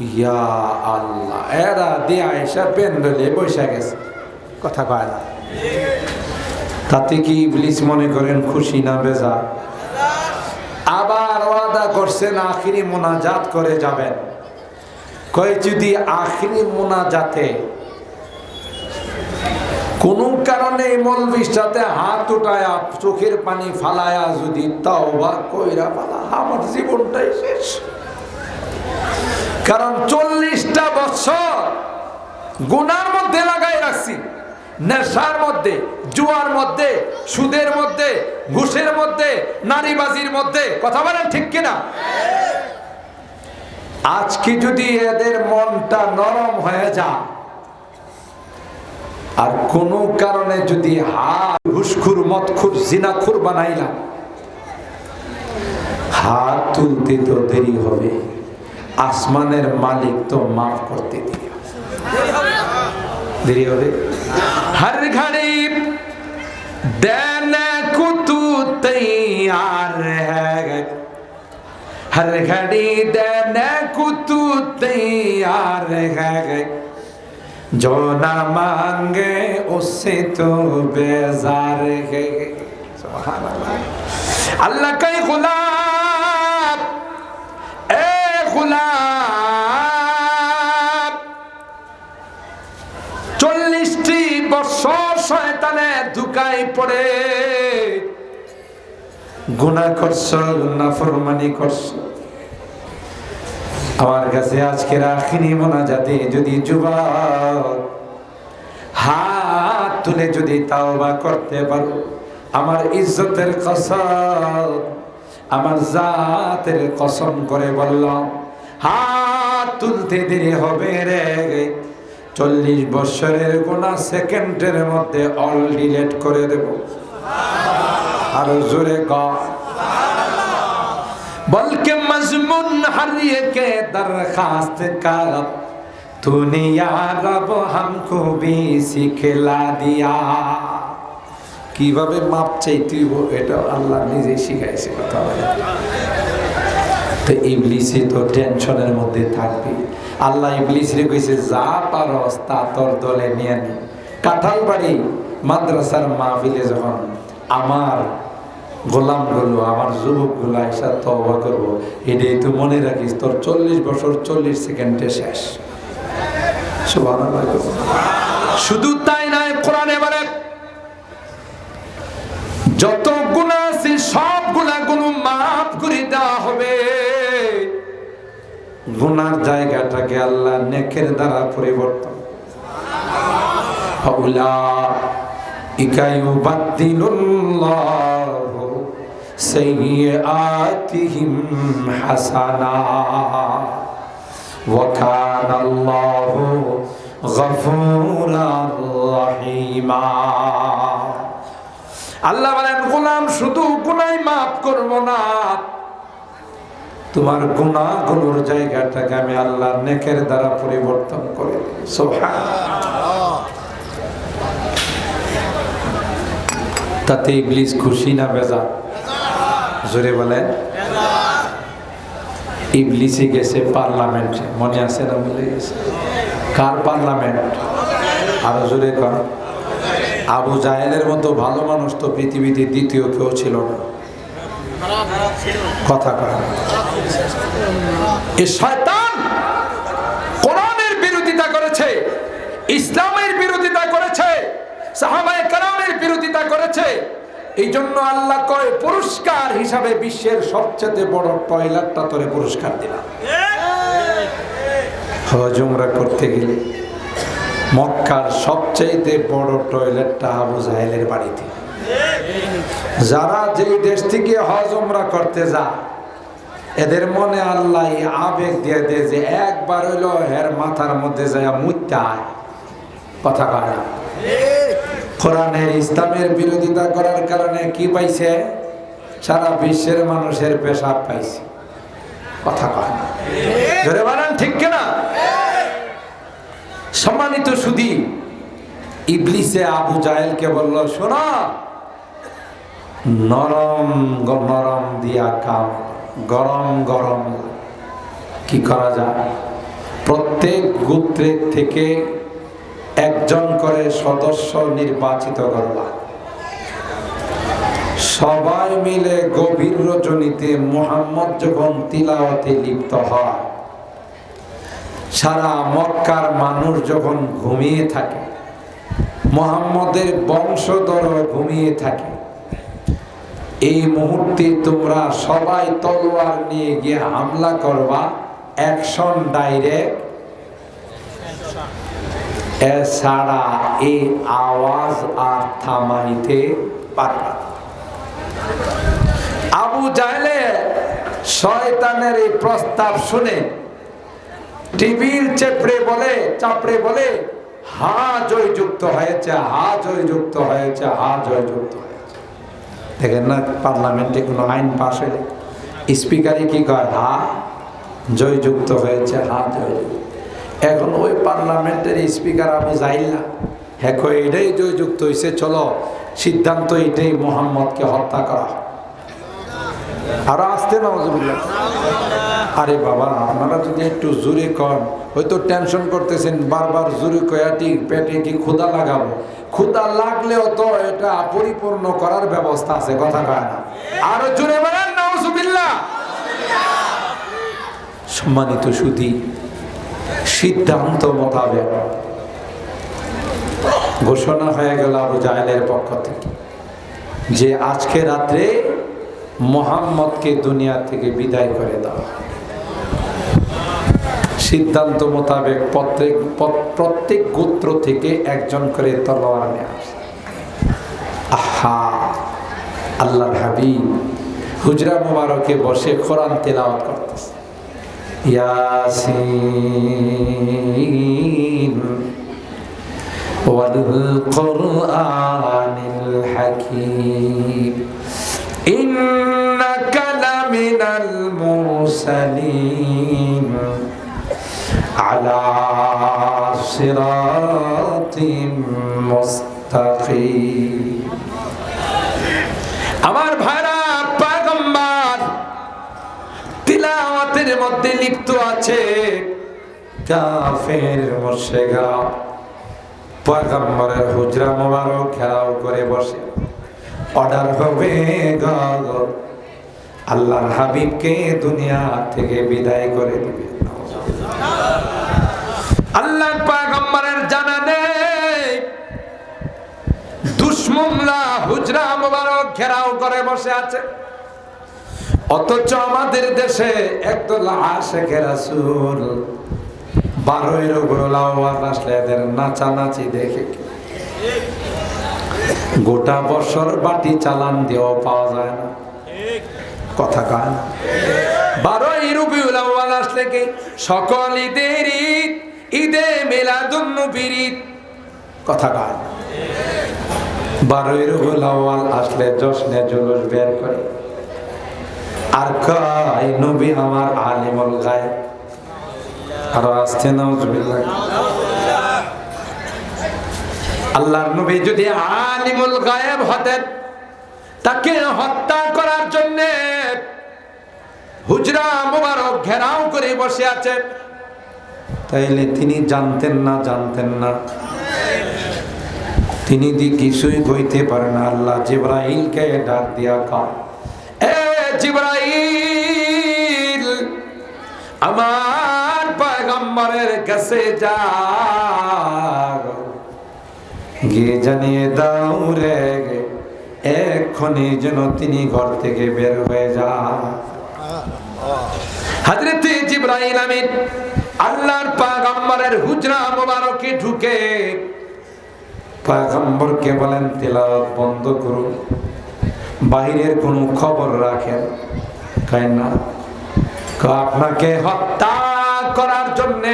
ইয়া আল্লাহ, এরা দিয়া এসে পেন্ডলে বসে গেছে, কথা কয় না। তাতে কি ইবলিস মনে করেন খুশি না বেজার? আবার ওয়াদা করছেন আখিরি মোনাজাত করে যাবেন। কয় যদি আখিরি মোনাজাতে কোন কারণে মৌলবীর সাথে হাত উঠায়া চোখের পানি ফালায়া যদি তাওবা কইরা ফালা, আমার জীবনটাই শেষ। কারণ 40টা বছর গুনার মধ্যে লাগাই রাখছি, নেশার মধ্যে, জুয়ার মধ্যে, সুদের মধ্যে, ঘুষের মধ্যে, নারীবাজির মধ্যে। কথা বলেন ঠিক কিনা? আজকে যদি এদের মনটা নরম হয়ে যায় আর কোন কারণে যদি হাত ঘুষখুর মদখুর জিনাখুর বানাইলাম, হাত তুলতে তো দেরি হবে, আসমানের মালিক তো মাফ করতে দেরি হবে। हर घड़ी देने को तू तैयार है, हर घड़ी देने को तू तैयार है, जो ना मांगे उससे तो बेजार है। सुभान अल्लाह। अल्लाह का गुलाम, ए गुलाम, 40টি বছর শয়তানের ধোঁকায় পড়ে গুনাহ করছো, নাফরমানি করছো। আমার কাছে আজকের আখিরি মোনাজাতে যদি যুবক হাত তুলে যদি তাওবা করতে পারো, আমার ইজ্জতের কসম, আমার জাতের কসম করে বললাম, হাত তুলতে দেরি হবে রে। 40 বছরের গুনাহ সেকেন্ডের মধ্যে অল ডিলিট করে দেব। আর জোরে কর, বলকে মজমুন হারিয়ে কে দরখাস্ত কর, तूने या रब हमको भी सिखला दिया। কিভাবে মাপ চাইতে এটা আল্লাহ নিজে শিখাইছে। কথা বলে তো ইবলিসে তো টেনশনের মধ্যে থাকবে। আল্লাহ ইবলিসরে কইছে, যা পারস তা তোর দলে নিয়ে নি। কাঁঠালবাড়ি মাদ্রাসার মাহফিলে যখন আমার গোলামগুলো, আমার যুবকগুলো এসে তওবা করবো, এটাই তো মনে রাখিস, তোর 40 বছর 40 সেকেন্ডে শেষ। সুবহানাল্লাহ। শুধু তাই নয়, কোরআনে বলে যত গুনাহ আছে সব গুনাহগুলো মাফ করে দেওয়া হবে। গুনার জায়গাটাকে আল্লাহ নেকের দ্বারা পরিবর্তন। উলাইকা ইউবাদদিলুল্লাহু সাইয়্যাতিহিম হাসানাত ওয়া কানাল্লাহু গফুরার রহিমা। আল্লাহ বলেন, গোলাম শুধু গুনাহ মাফ করব না, তোমার গুনাহগুলোর জায়গাটাকে আমি আল্লাহ নেকের দ্বারা পরিবর্তন করে দেব। সুবহানাল্লাহ। তাতে ইবলিস খুশি না বেজার? জোরে বলেন। ইবলিসই গেছে পার্লামেন্টে, মনে আছে না? ভুলে গেছে। কার পার্লামেন্ট? আরো জোরে কর। আবু জাহেলের মতো ভালো মানুষ তো পৃথিবীতে দ্বিতীয় কেউ ছিল না। কথা কয়। এই শয়তান কোরআনের বিরোধিতা করেছে, ইসলামের বিরোধিতা করেছে, সাহাবায়ে কেরামের বিরোধিতা করেছে, এই জন্য আল্লাহ কয় পুরস্কার হিসাবে বিশ্বের সবচেয়ে বড় টয়লেটটা তোরে পুরস্কার দিলাম। হজ উমরা করতে গেলে মক্কার সবচেয়ে বড় টয়লেটটা আবু জাহেলের বাড়িতে। যারা যেই দেশ থেকে হজ উমরা করতে যায় এদের মনে আল্লাহ আবেগ দিয়ে দেয় যে একবার হইলো এর মাথার মধ্যে যায় মুইতায় কথা কয় না। কোরআনের ইসলামের বিরোধিতা করার কারণে কি পাইছে? সারা বিশ্বের মানুষের পেশাব পাইছে। কথা কয় না, জোরে বলেন ঠিক কিনা? সম্মানিত সুধী, ইবলিসে আবু জাহেলকে বলল, শোনো, নরম নরম দিয়া কাম, গরম গরম কি করা যায়? প্রত্যেক গোত্রের থেকে একজন করে সদস্য নির্বাচিত করবা। সবাই মিলে গভীর রজনীতে মুহাম্মদ যখন তিলাওয়াতে লিপ্ত হয়, সারা মক্কার মানুষ যখন ঘুমিয়ে থাকে, মুহাম্মদের বংশধর ঘুমিয়ে থাকে, এই মুহূর্তে তোমরা সবাই তলোয়ার নিয়ে গিয়ে হামলা করবা, অ্যাকশন ডাইরেক্ট। এছাড়া এই আওয়াজ আর থামাইতে পারবা। আবু জাহেলে শয়তানের এই প্রস্তাব শুনে টিভির চাপড়ে বলে হা জয়যুক্ত হয়েছে, হা জয়যুক্ত হয়েছে, হা জয়যুক্ত হয়েছে। দেখেন না, পার্লামেন্টে কোনো আইন পাস হলে স্পিকারে কি কয়? হা জয়যুক্ত হয়েছে, হা জয়যুক্ত। এখন ওই পার্লামেন্টের স্পিকার আবু জাহেল না, হ্যাঁ এটাই জয়যুক্ত হয়েছে, চলো সিদ্ধান্ত এটাই, মুহাম্মদকে হত্যা করা। আরো আসতে না। আরে বাবা, আপনারা যদি একটু জোরে কন, হয়তো টেনশন করতেছেন, বারবার জোরে কয়াটি পেটে কি ক্ষুধা লাগাবো? ক্ষুধা লাগলেও তো এটা পরিপূর্ণ করার ব্যবস্থা আছে, কথা কয় না। আরো জোরে বলেন নাউজুবিল্লাহ। সম্মানিত সুধী, সিদ্ধান্ত মোতাবেক ঘোষণা হয়ে গেল আবু জাহেলের পক্ষ থেকে যে আজকে রাত্রে মুহাম্মদকে দুনিয়া থেকে বিদায় করে দাও। সিদ্ধান্ত মোতাবেক প্রত্যেক গোত্র থেকে একজন করে তলোয়ার নিয়ে আসে। আহা, আল্লাহর হাবিব হুজরা মুবারকে বসে কোরআন তেলাওয়াত করতেছে। ইয়াসিন ওয়াল কুরআনিল হাকীম ইন্নাকা লামিনাল মুরসালিন আলা সিরাতিম মুস্তাকিম। আমার ভাইরা, পয়গম্বর তিলাওয়াতের মধ্যে লিপ্ত আছে। কাফের মুশরিকরা পয়গম্বরের হুজরা মোবারক ঘেরাও করে বসে। অর্ডার হবে আল্লাহর হাবিবকে দুনিয়া থেকে বিদায় করে দিবে। আল্লাহর পয়গম্বরের জানা নেই, দুশমনরা হুজরা মোবারক ঘেরাও করে বসে আছে। অথচ আমাদের দেশে একদল আশিকে রাসূল 12 রবিউল আসলে এদের নাচানাচি দেখে গোটা বছর বাটি চালান দিয়েও পাওয়া যায় না, কথা কয় না। 12 রবিউল আসলে কি সকল ঈদের ঈদ, ঈদে মিলাদুন নবীর ঈদ, কথা কয় না। 12 রবিউল আসলে জশ্নে জুলুস বের করে আর কয় নবী আমার আলিমুল গায়ব। আর আসতে নাউজুবিল্লাহ। আল্লাহর নবী যদি আলিমুল গায়ব হতেন, তাকে হত্যা করার জন্য হুজরা মুবারক ঘেরাও করে বসে আছে, তাইলে তিনি জানতেন না তিনি কিছুই কইতে পারেন না। আল্লাহ জিবরাইলকে ডাক দিয়া কয়, এ জিবরাইল, আমার পয়গম্বরের কাছে যাও, গিয়ে জানিয়ে দাও রে এক্ষুনি যেন তিনি ঘর থেকে বের হয়ে যান। হযরত জিবরাইল আমিন আল্লাহর পয়গম্বরের হুজরা মোবারকে ঢুকে পয়গম্বরকে বলেন, তেলাওয়াত বন্ধ করুন, বাইরের কোনো খবর রাখেন না। আপনাকে হত্যা করার জন্য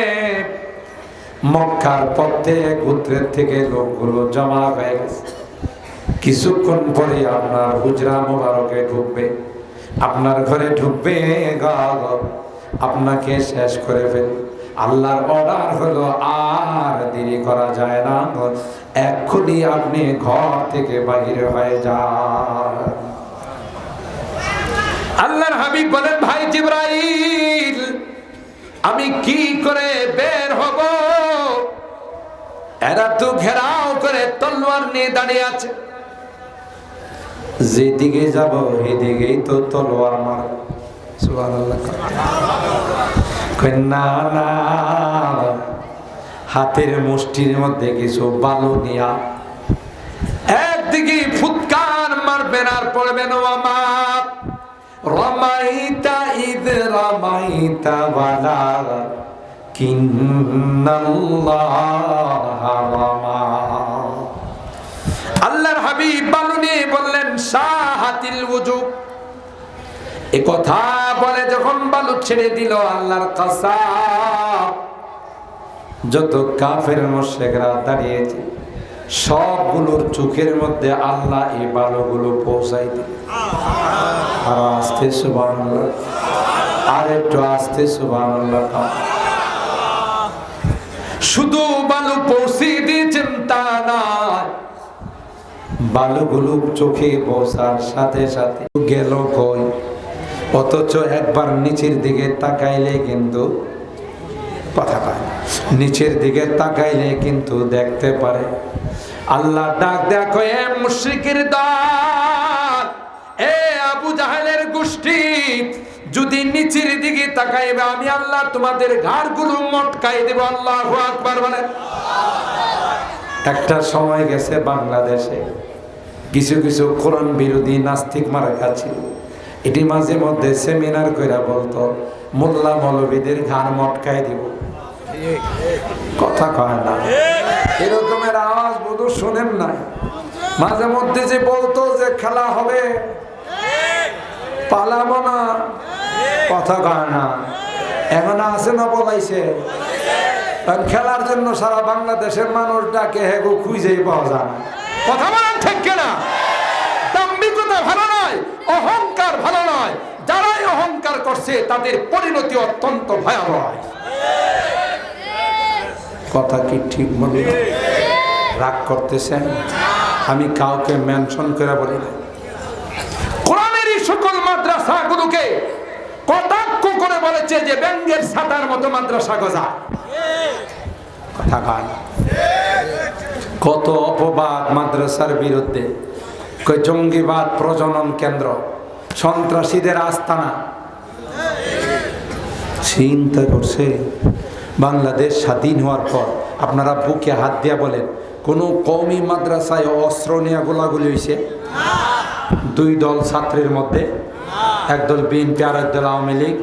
মক্কার প্রত্যেক গোত্রের থেকে লোকগুলো জমা হয়ে গেছে। কিছুক্ষণ পরে আপনার হুজরা মোবারকে ঢুকবে, আপনার ঘরে ঢুকবে, আপনাকে শেষ করে ফেলবে। আল্লাহর অর্ডার হলো আর দেরি করা যায় না, এক্ষুনি আপনি ঘর থেকে বাইরে হয়ে যান। আল্লাহর হাবিব বলেন, ভাই জিবরাইল, আমি কি করে বের হব? এরা তো ঘেরাও করে তলোয়ার নিয়ে দাঁড়িয়ে আছে, যেদিকে যাব সেদিকেই তো তলোয়ার মার। সুবহানাল্লাহ। না না, হাতের মুষ্টির মধ্যে কিছু বালু নিয়া একদিকে ফুৎকার মারবেন আর পড়বেন, ওয়ামা রমাইতা ইদ রমাইতা ওয়ালা কিন্নাল্লাহা রামা। আল্লাহর হাবিব বালু নিয়ে বললেন, সাহাতিল ওযু। এ কথা বলে যখন বালু ছেড়ে দিল, আল্লাহর কসম, যত কাফের মুশরিকরা দাঁড়িয়েছে সবগুলোর চোখের মধ্যে আল্লাহ এই বালুগুলো পৌঁছাই দিল। আর আস্তে সুবহানাল্লাহ, আর একটু আস্তে সুবহানাল্লাহ। শুধু বালু পৌঁছে দিয়েছেন তা না, বালুগুলো চোখে পৌঁছার সাথে সাথে গেল কই, অথচ একবার নিচের দিকে তাকাইলে কিন্তু কথা পায়, নিচের দিকে তাকাইলে কিন্তু দেখতে পারে। আল্লাহ ডাক দেখো, এ মুশরিকের দল, এ আবু জাহেলের গোষ্ঠী, যদি নিচের দিকে তাকাইবে আমি আল্লাহ তোমাদের ঘাড়গুলো মটকাই দেব। আল্লাহু আকবার বলেন। একটা সময় গেছে বাংলাদেশে কিছু কিছু কোরআন বিরোধী নাস্তিক মারা ছিল, এটি মাঝে মধ্যে সেমিনার কইরা বলতো মোল্লা মৌলবীদের ঘাড় মটকাই দিব। কথা কয় না, এরকমের আওয়াজ বোধ শোনেন নাই? মাঝে মধ্যে যে বলতো যে খেলা হবে, পালাবো না, কথা কয় না, এখন আছে না বলাইছে। খেলার জন্য সারা বাংলাদেশের মানুষ ডাকে, হেগো খুঁজেই পাওয়া যায়। কথা বলেন ঠিক কিনা? দাম্ভিকতা ভালো নয়, অহংকার ভালো নয়। যারাই অহংকার করছে তাদের পরিণতি অত্যন্ত ভয়াবহ। কথা কি ঠিক বলি? রাগ করতেছেন? আমি কাউকে মেনশন করে বলি না। কোরআনের এই সকল মাদ্রাসাগুলোকে কটাক্ষ করে বলেছে যে ব্যাঙ্গের ছাতার মতো মাদ্রাসা গজা। কথা কয় না? কত অপবাদ মাদ্রাসার বিরুদ্ধে, জঙ্গিবাদ প্রজনন কেন্দ্র, সন্ত্রাসীদের আস্তানা। চিন্তা করছে বাংলাদেশ স্বাধীন হওয়ার পর আপনারা বুকে হাত দিয়া বলেন কোন কওমি মাদ্রাসায় অস্ত্র নিয়ে গোলাগুলি হয়েছে? দুই দল ছাত্রের মধ্যে, একদল বিএনপি আর একদল আওয়ামী লীগ।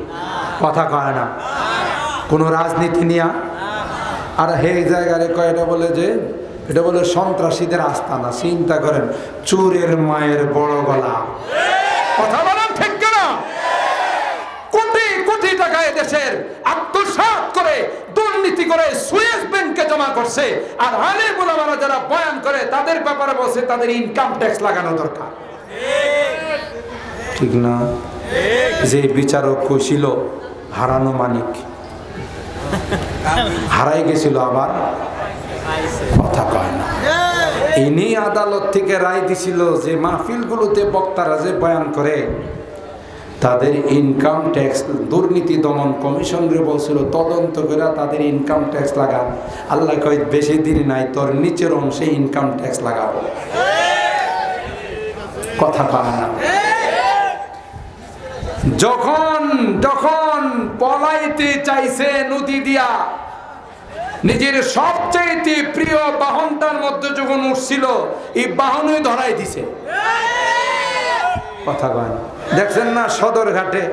কথা কয় না? কোন রাজনীতি নিয়া? আর এই জায়গায় কয়টা বলে যে এটা বলে সন্ত্রাসীদের আস্তানা। চিন্তা করেন, চোরের মায়ের বড় গলা। কথা বলেন ঠিক কিনা? কোটি কোটি টাকা দেশের আত্মসাৎ করে দুর্নীতি করে সুয়েজ ব্যাংকে জমা করছে, আর আলেম ওলামারা যারা বয়ান করে তাদের ব্যাপারে বলছে তাদের ইনকাম ট্যাক্স লাগানো দরকার। ঠিক না? যে বিচারক কইছিল হারানো মানিক, হারাই গেছিল, আবার কথা কয় না। ইনি আদালত থেকে রায় দিছিল যে মাহফিলগুলোতে বক্তারা যে বয়ান করে তাদের ইনকাম ট্যাক্স, দুর্নীতি দমন কমিশনরে বলছিল তদন্ত করে তাদের ইনকাম ট্যাক্স লাগান। আল্লাহ কয় বেশি দিন নাই, তোর নিচের অংশে ইনকাম ট্যাক্স লাগাবো। কথা কয় না? যখন যখন পলাইতে চাইছে নদী দিয়া, নিজের সবচেয়ে প্রিয় বাহনটার মধ্যে যখন উঠছিল, এই বাহনই ধরাই দিছে। কথা কয় না। দেখছেন না সদর ঘাটে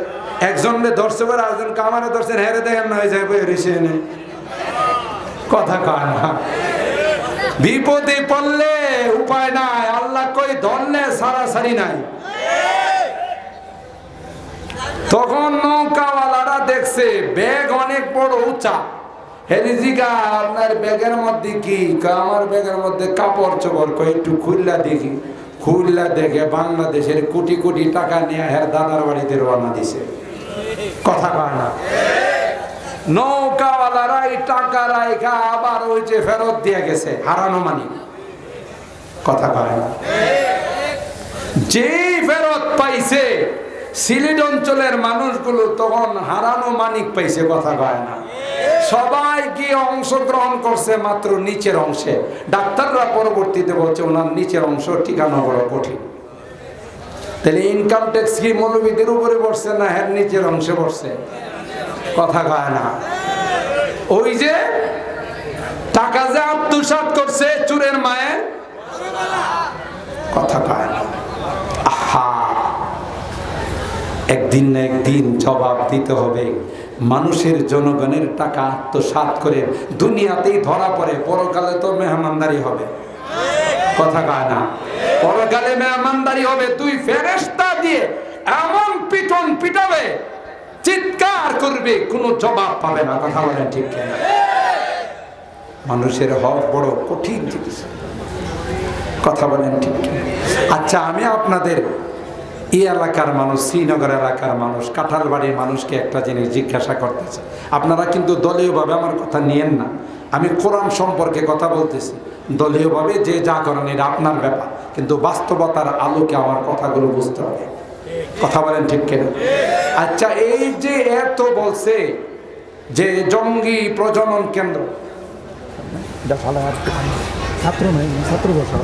একজনকে ধরছে পরে আরেকজন কামারে ধরছেন, হেরে দেখেন না হয়ে যায় ঋষি কথা কয় না। বিপদে পড়লে উপায় নাই, আল্লাহ কই ধরলে সারাসারি নাই। তখন নৌকাওয়ালারা দেখছে ব্যাগ অনেক বড় উঁচা, হেরিজিকা আপনার ব্যাগের মধ্যে কি? আমার ব্যাগের মধ্যে কাপড় চোপড়, কই একটু খুললা দেখি। খুললা দেখে বাংলাদেশের কোটি কোটি টাকা নিয়ে হের দাদার বাড়িতে রওনা দিছে। কথা কয় না। নৌকাওয়ালারা এই টাকা রাইখা আবার ওই যে ফেরত দিয়ে গেছে, হারানো মানি। কথা কয় না। যেই ফেরত পাইছে সিলেট অঞ্চলের মানুষগুলো তখন হারানো মানিক পাইছে। কথা কয় না। সবাই গিয়ে অংশগ্রহণ করছে মাত্র নিচের অংশে। ডাক্তাররা পরবর্তীতে বলছে ওনার নিচের অংশ ঠিকানো বড় কঠিন। তাহলে ইনকাম ট্যাক্স কি মৌলবীদের উপরে পড়ছে না হের নিচের অংশে পড়ছে? কথা কয় না। ওই যে টাকা যে আত্মসাৎ করছে চুরের মায়ের, কথা কয় না। আহা, একদিন না একদিন জবাব দিতে হবে। মানুষের জনগণের টাকা আত্মসাৎ করে দুনিয়াতেই ধরা পড়ে, পরকালে তো মেহমানদারি হবে। কথা কয় না। পরকালে মেহমানদারি হবে। তুই ফেরেশতা দিয়ে এমন পিটন পিটাবে, চিৎকার করবে, কোনো জবাব পাবে না। কথা বলেন ঠিক কিনা? মানুষের হক বড় কঠিন জিনিস। কথা বলেন ঠিক কিনা? আচ্ছা, আমি আপনাদের এই এলাকার মানুষ, শ্রীনগর এলাকার মানুষ, কাঁঠালবাড়ির মানুষকে একটা জিনিস জিজ্ঞাসা করতে চাই। আপনারা কিন্তু দলীয়ভাবে আমার কথা নিয়েন না। আমি কোরআন সম্পর্কে কথা বলতেছি। দলীয়ভাবে যে যা করেন এটা আপনার ব্যাপার, কিন্তু বাস্তবতার আলোকে আমার কথাগুলো বুঝতে হবে। কথা বলেন ঠিক কিনা? আচ্ছা, এই যে এত বলছে যে জঙ্গি প্রজনন কেন্দ্র, ছাত্র নাই, ছাত্র বসা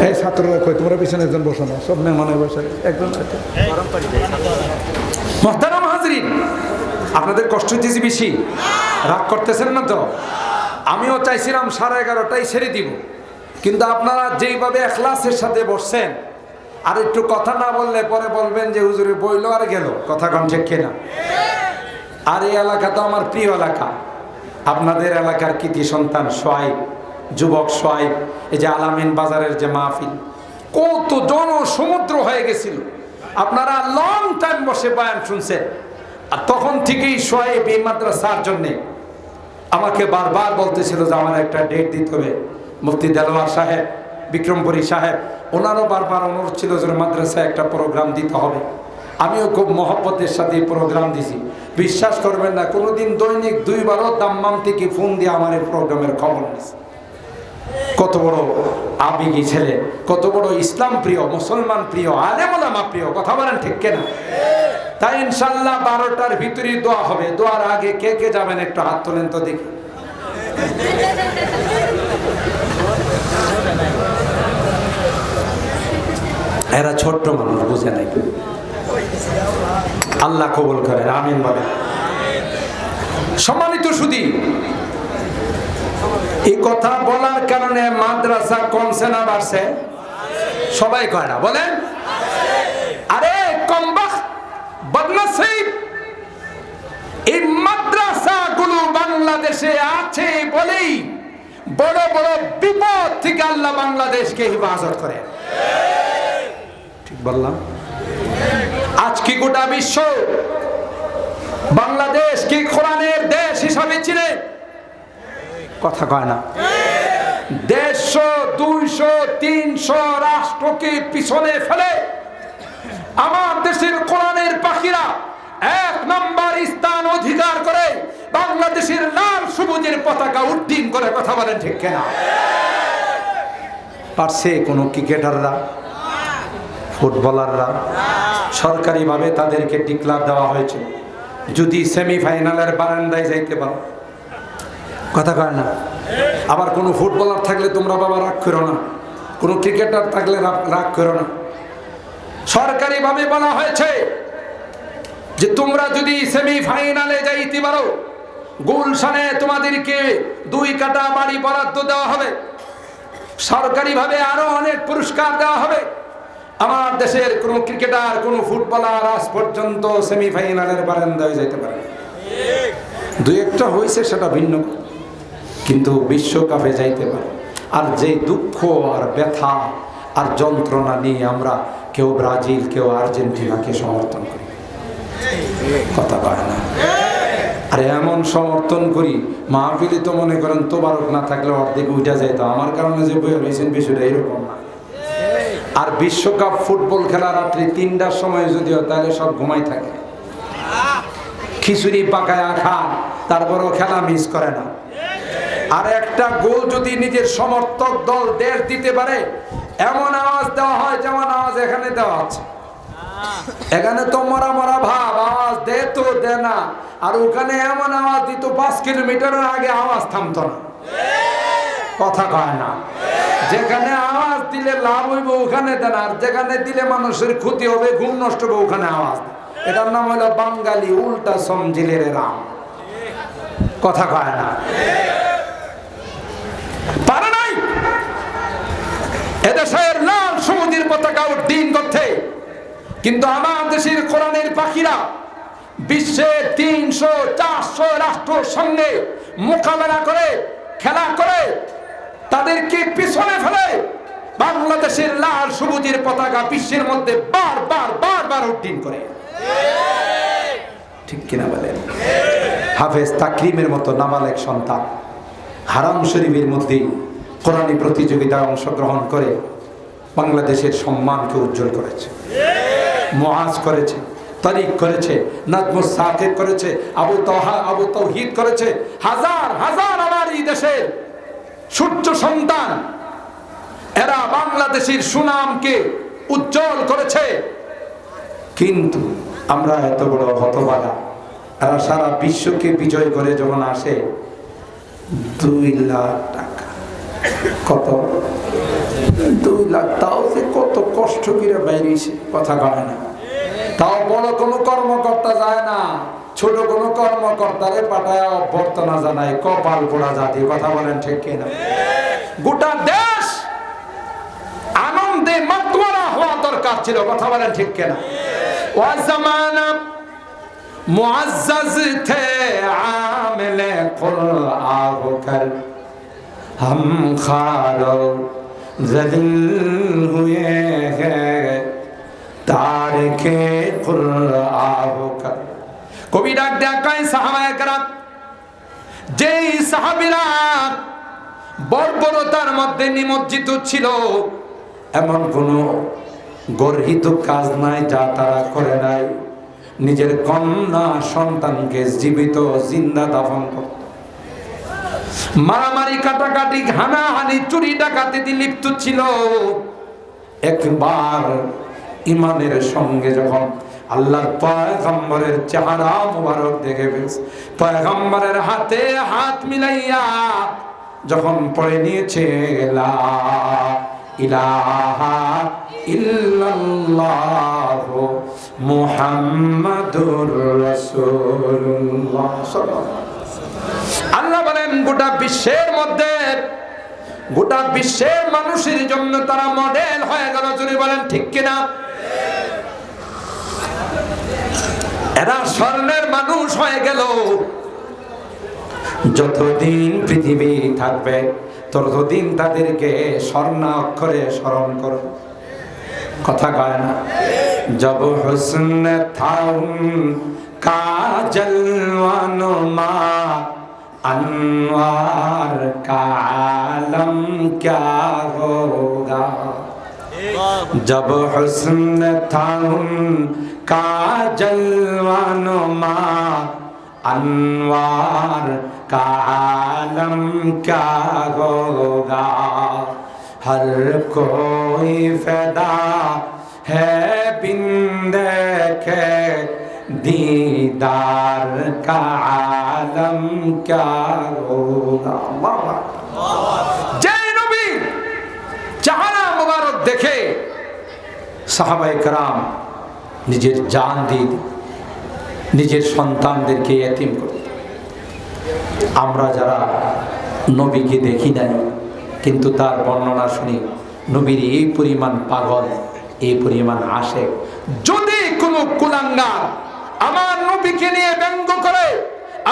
এই ছাত্ররা কই? তোমরা পিছনে একজন বসো না, সব মেহমানে বসে একজন। মুহতারাম হাজরিন, আপনাদের কষ্ট হইতেছে বেশি? রাগ করতেছেন না তো? আমিও চাইছিলাম 11:30টায় ছেড়ে দিব, কিন্তু আপনারা যেইভাবে ইখলাসের সাথে বসছেন, আর একটু কথা না বললে পরে বলবেন যে হুজুরে বইলো আর গেল। কথা কন ঠিক কিনা? আর এই এলাকা তো আমার প্রিয় এলাকা। আপনাদের এলাকার কৃতি সন্তান সোয়াইব, যুবক সোয়াইব, এই যে আলামিন বাজারের যে মাহফিল, কত জনসমুদ্র হয়ে গেছিল। আপনারা লং টাইম বসে বয়ান শুনছেন। আর তখন থেকেই সোয়াইব এই মাদ্রাসার জন্যে আমাকে বারবার বলতেছিল যে আমার একটা ডেট দিতে হবে। মুফতি দেলোয়ার সাহেব, বিক্রমপুরী সাহেব, ওনারও বারবার অনুরোধ ছিল যে মাদ্রাসায় একটা প্রোগ্রাম দিতে হবে। আমিও খুব মহব্বতের সাথে প্রোগ্রাম দিছি। বিশ্বাস করবেন না, কোনোদিন দৈনিক 2 বারও দাম্মাম থেকে ফোন দিয়ে আমার এই প্রোগ্রামের খবর নিছে। কত বড় আবেগী ছেলে, কত বড় ইসলাম প্রিয়, মুসলমান প্রিয়, আলেম ওলামা প্রিয়। কথা বলেন ঠিক কিনা? তাই ইনশাআল্লাহ 12টার ভিতরেই দোয়া হবে। দোয়ার আগে কে কে যাবেন একটু হাত তোলেন তো দেখি। এরা ছোট্ট মানুষ, বুঝে নাই। আল্লাহ কবুল করেন, আমিন বলেন। সম্মানিত সুধী, এই কথা বলার কারণে মাদ্রাসা কমছে না বাড়ছে? সবাই কয় না, বলেন। আরে কমবখত, বদনসিব, এই মাদ্রাসাগুলো বাংলাদেশে আছে বলেই বড় বড় বিপদ থেকে আল্লাহ বাংলাদেশকে হেফাজত করে। ঠিক বললাম? আজকে গোটা বিশ্ব বাংলাদেশকে কোরআনের দেশ হিসাবে চিনে। কথা কয় না? 150, 200, 300 রাষ্ট্রকে পিছনে ফেলে আমার দেশের কোরআনের পাখিরা 1 নম্বর স্থান অধিকার করে বাংলাদেশের লাল সবুজের পতাকা উড্ডীন করে। কথা বলেন ঠিক কিনা? পারছে কোনো ক্রিকেটাররা, ফুটবলাররা? সরকারিভাবে তাদেরকে ডিক্লার দেওয়া হয়েছে যদি সেমিফাইনালের বারান্দায় যাইতে পারো। কথা কয় না? আবার কোনো ফুটবলার থাকলে তোমরা বাবা রাগ করো না, কোনো ক্রিকেটার থাকলে রাগ করো না। সরকারিভাবে বলা হয়েছে যে তোমরা যদি সেমিফাইনালে যাইতে পারো, গুলশানে তোমাদেরকে 2 কাঠা বাড়ি বরাদ্দ দেওয়া হবে। সরকারিভাবে আরো অনেক পুরস্কার দেওয়া হবে। আমার দেশের কোন ক্রিকেটার, কোন ফুটবলার আজ পর্যন্ত সেমিফাইনালের বারান্দায় যেতে পারে, দুই একটা হয়েছে সেটা ভিন্ন, কিন্তু বিশ্বকাপে যাইতে পারে। আর যে দুঃখ আর ব্যথা আর যন্ত্রণা নিয়ে আমরা কেউ ব্রাজিল, কেউ আর্জেন্টিনাকে সমর্থন করি, কথা কয় না। আরে এমন সমর্থন করি, মাহফিলে তো মনে করেন তোবারক না থাকলে অর্ধেক উঠা যেত, আমার কারণে যে বই হয়েছেন বিষয়টা এরকম না। আর বিশ্বকাপ ফুটবল খেলা রাত্রি 3টার সময় যদি হয় তাহলে সব ঘুমাই থাকে, খিচুড়ি পাকায়া খান, তারপরেও খেলা মিস করে না। আর একটা গোল যদি নিজের সমর্থক দল দেশ দিতে পারে, এমন আওয়াজ দেওয়া হয় যেমন আওয়াজ এখানে দেওয়া আছে। এখানে তো মরা মরা ভাব, আওয়াজ দে তো দে না, আর ওখানে এমন আওয়াজ দিত 5 কিলোমিটারের আগে আওয়াজ থামতো না, কথা কয় না। যেখানে আওয়াজ দিলে লাভ হইব ওখানে দেন, আর যেখানে দিলে মানুষের ক্ষতি হবে, ঘুম নষ্ট হবে, ওখানে আওয়াজ দেন। এটার নাম হলো বাঙালি উল্টা সমজিলের রাম, কথা কয় না। পারে নাই এদেশের লাল সবুজের পতাকা উড্ডীন করতে, কিন্তু আমার দেশের কোরআনের পাখিরা বিশ্বের 300-400 রাষ্ট্রের সঙ্গে মোকাবেলা করে, খেলা করে, তাদেরকে পিছনে ফেলে বাংলাদেশের লাল সবুজের পতাকা বিশ্বের মধ্যে বারবার উড্ডীন করে, ঠিক কিনা বলেন? হাফেজ তাকরিমের মতো নাবালেক সন্তান হারাম শরীফের মধ্যে কোরআনী প্রতিযোগিতায় অংশগ্রহণ করে বাংলাদেশের সম্মানকে উজ্জ্বল করেছে। মুআজ করেছে, তারিক করেছে, নাজমুস সাকিব করেছে, আবু তাওহীদ করেছে, হাজার হাজার আমার এই দেশের সূর্য সন্তান, এরা বাংলাদেশের সুনামকে উজ্জ্বল করেছে। কিন্তু আমরা এত বড় হতভাগা, এরা সারা বিশ্বকে বিজয় করে যখন আসে 2 লাখ টাকা, কত 2 লাখ, তাও যে কত কষ্ট করে বাইরেছে, কথা কয় না। তাও বড় কোনো কর্মকর্তা যায় না, ছোট কোনো কর্মকর্তারে পাঠায় অভ্যর্থনা জানায়, কপাল পোড়া জাতি, কথা বলেন ঠিক কিনা? গোটা দেশ আনন্দে মাতোয়ারা হওয়া দরকার ছিল, কথা বলেন ঠিক কিনা? ওয়া জামানা মুআজ্জাজ থে আমিলে কুরআন কর हम खारो ज़लील हुए हैं तारिके कुरआन होकर। কবি ডাক দেখায় সাহাবায়ে কেরাম, যেই সাহাবীরা বর্বরতার মধ্যে নিমজ্জিত ছিল, এমন কোনো গর্হিত কাজ নাই যা তারা করে নাই। নিজের কন্যা সন্তানকে জীবিত জিন্দা দাফন করত, মারামারি কাটাকাটি হানাহানি চুরি ডাকাতিতে লিপ্ত ছিল। একবার ইমানের সঙ্গে যখন আল্লাহর পয়গম্বরের চেহারা মুবারক দেখে ফেলছে, পয়গম্বরের হাতে হাত মিলাইয়া যখন পড়ে নিয়েছে লা ইলাহা ইল্লাল্লাহ মুহাম্মাদুর রাসূলুল্লাহ সাল্লাল্লাহু আলাইহি ওয়াসাল্লাম, আল্লাহ বলেন গোটা বিশ্বের মধ্যে, গোটা বিশ্বের মানুষের জন্য তারা মডেল হয়ে গেল। যদি বলেন ঠিক কিনা? এরা স্বর্ণের মানুষ হয়ে গেল। যতদিন পৃথিবী থাকবে ততদিন তাদেরকে স্বর্ণ অক্ষরে স্মরণ করো, কথা কয় না? জব হুসন থা উনকা জলওয়ানুমা अनवार का आलम क्या होगा, जब हुस्न था उनका जलवानुमा अनवार का आलम क्या होगा। हर कोई फैदा है बिन देखे दीदार का आलम क्या होगा। जय नबी চেহারা মুবারক দেখে সাহাবায়ে কেরাম নিজের জান দিয়ে নিজের সন্তানদেরকে এতিম করত। আমরা যারা নবীকে দেখি নাই কিন্তু তার বর্ণনা শুনি নবীর এই পরিমাণ পাগল, এই পরিমাণ আশেক। যদি কোনো কুলাঙ্গার আমার নবীকে নিয়ে ব্যঙ্গ করে,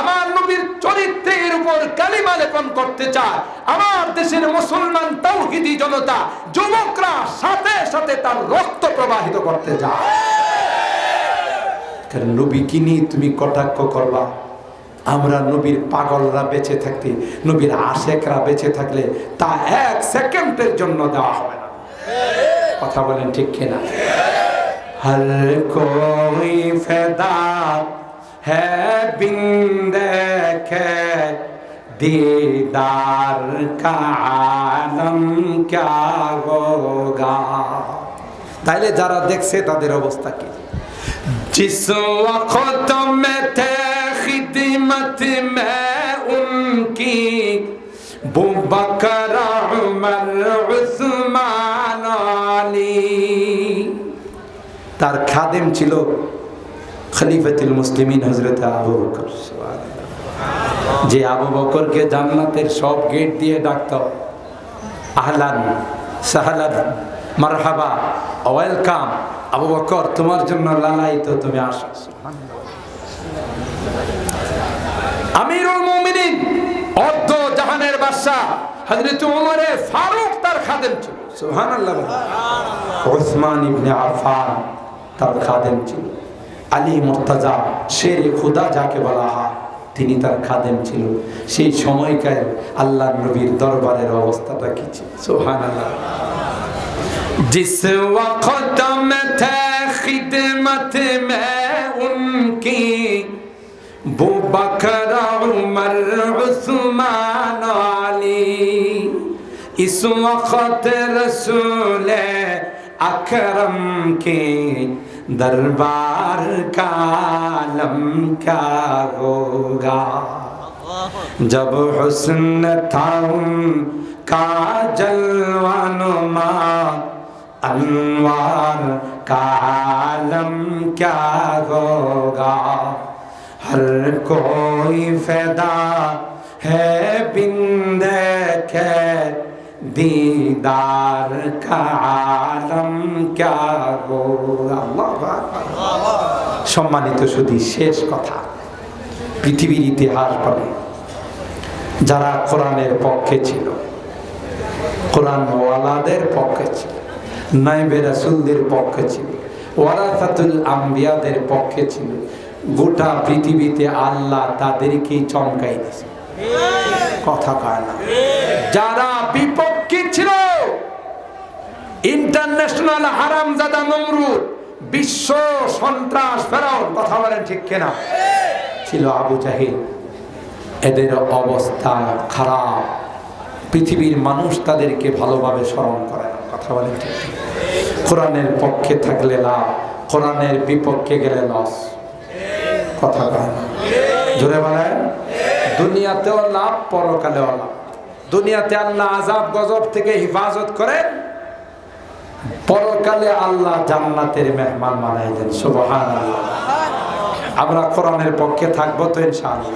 আমার নবীর চরিত্রের উপর কালিমা লেপন করতে চায়, আমার দেশের মুসলমান তাওহীদি জনতা যুবকরা সাথে সাথে তার রক্ত প্রবাহিত করতে যায়। কারণ নবীকে নিয়ে তুমি কটাক্ষ করবা, আমরা নবীর পাগলরা বেঁচে থাকতে, নবীর আশেকরা বেঁচে থাকলে তা 1 সেকেন্ডের জন্য দেওয়া হবে না। কথা বলেন ঠিক কিনা? হর কোই ফেদা হ্যাঁ বিন দেখে दीदार का आलम क्या होगा। তাইলে যারা দেখছে তাদের অবস্থা কি? जिस वक्त में थे खिदमत में उनकी अबू बकर उमर उस्मान আলী, তার খাদেম ছিল খলিফাতুল মুসলিমিন হযরত আবু বকর। যে আবু বকরকে জান্নাতের সব গেট দিয়ে ডাকতো, আহলান সাহলান মারহাবা ওয়েলকাম আবু বকর, তোমার জন্য লালায়িত, তুমি আসো। আমিরুল মুমিনিন অর্ধ জাহানের বাদশা হযরত ওমর ফারুক তার খাদেম ছিল। সুবহানাল্লাহ। উসমান ইবনে আফফান তার খাদেম ছিল। আলী মুর্তজা শেরে খুদা যাকে বলা হয়, তিনি তার খাদেম ছিল। সেই সময়কার আল্লাহর নবীর দরবারের অবস্থাটা কি ছিল? সুবহানাল্লাহ। जिस वक्त में थे खिदमत में उनकी अबू बकर उमर उस्मान अली, इस वक्त रसूल अकरम के दरबार का आलम क्या होगा। जब हुस्न था उनका जलवानुमा, अनवार का आलम क्या होगा। हर कोई फैदा है बिन देखे दीदार का आलम क्या होगा। সম্মানিত শুধু শেষ কথা, পৃথিবীর ইতিহাস বলে যারা কোরআনের পক্ষে ছিল, কোরআন ওয়ালাদের পক্ষে ছিল, নাইবে রাসূলদের পক্ষে ছিল, ওয়ারাসাতুল আম্বিয়াদের পক্ষে ছিল, গোটা পৃথিবীতে আল্লাহ তাদেরকেই চমকাই দিয়েছে। কথা কয় না। যারা বিপক্ষে ছিল, ইন্টারন্যাশনাল হারামজাদা নমরুদ, বিশ্ব সন্ত্রাস ফেরাউন, কথা বলেন ঠিক কিনা, ছিল আবু জাহেল, এদের অবস্থা খারাপ। পৃথিবীর মানুষ তাদেরকে ভালোভাবে স্মরণ করে না। কথা বলেন ঠিক। কোরআনের পক্ষে থাকলে লাভ, কোরআনের বিপক্ষে গেলে লস। কথা কয় না। জোরে বলেন। দুনিয়াতেও লাভ, পরকালেও লাভ। দুনিয়াতে আল্লাহ আযাব গজব থেকে হেফাজত করেন, পরকালে আল্লাহ জান্নাতের মেহমান বানাই দেন। সুবহানাল্লাহ। আমরা কোরআনের পক্ষে থাকবো তো ইনশাআল্লাহ।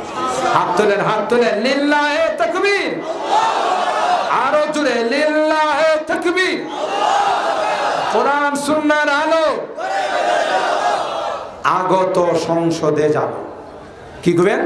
হাত তোলেন, হাত তোলেন। লিল্লাহে তাকবীর। আরো জোরে লিল্লাহে তাকবীর। কোরআন সুন্নাহর আলো। আগত সংসদে যাব। কি করবেন?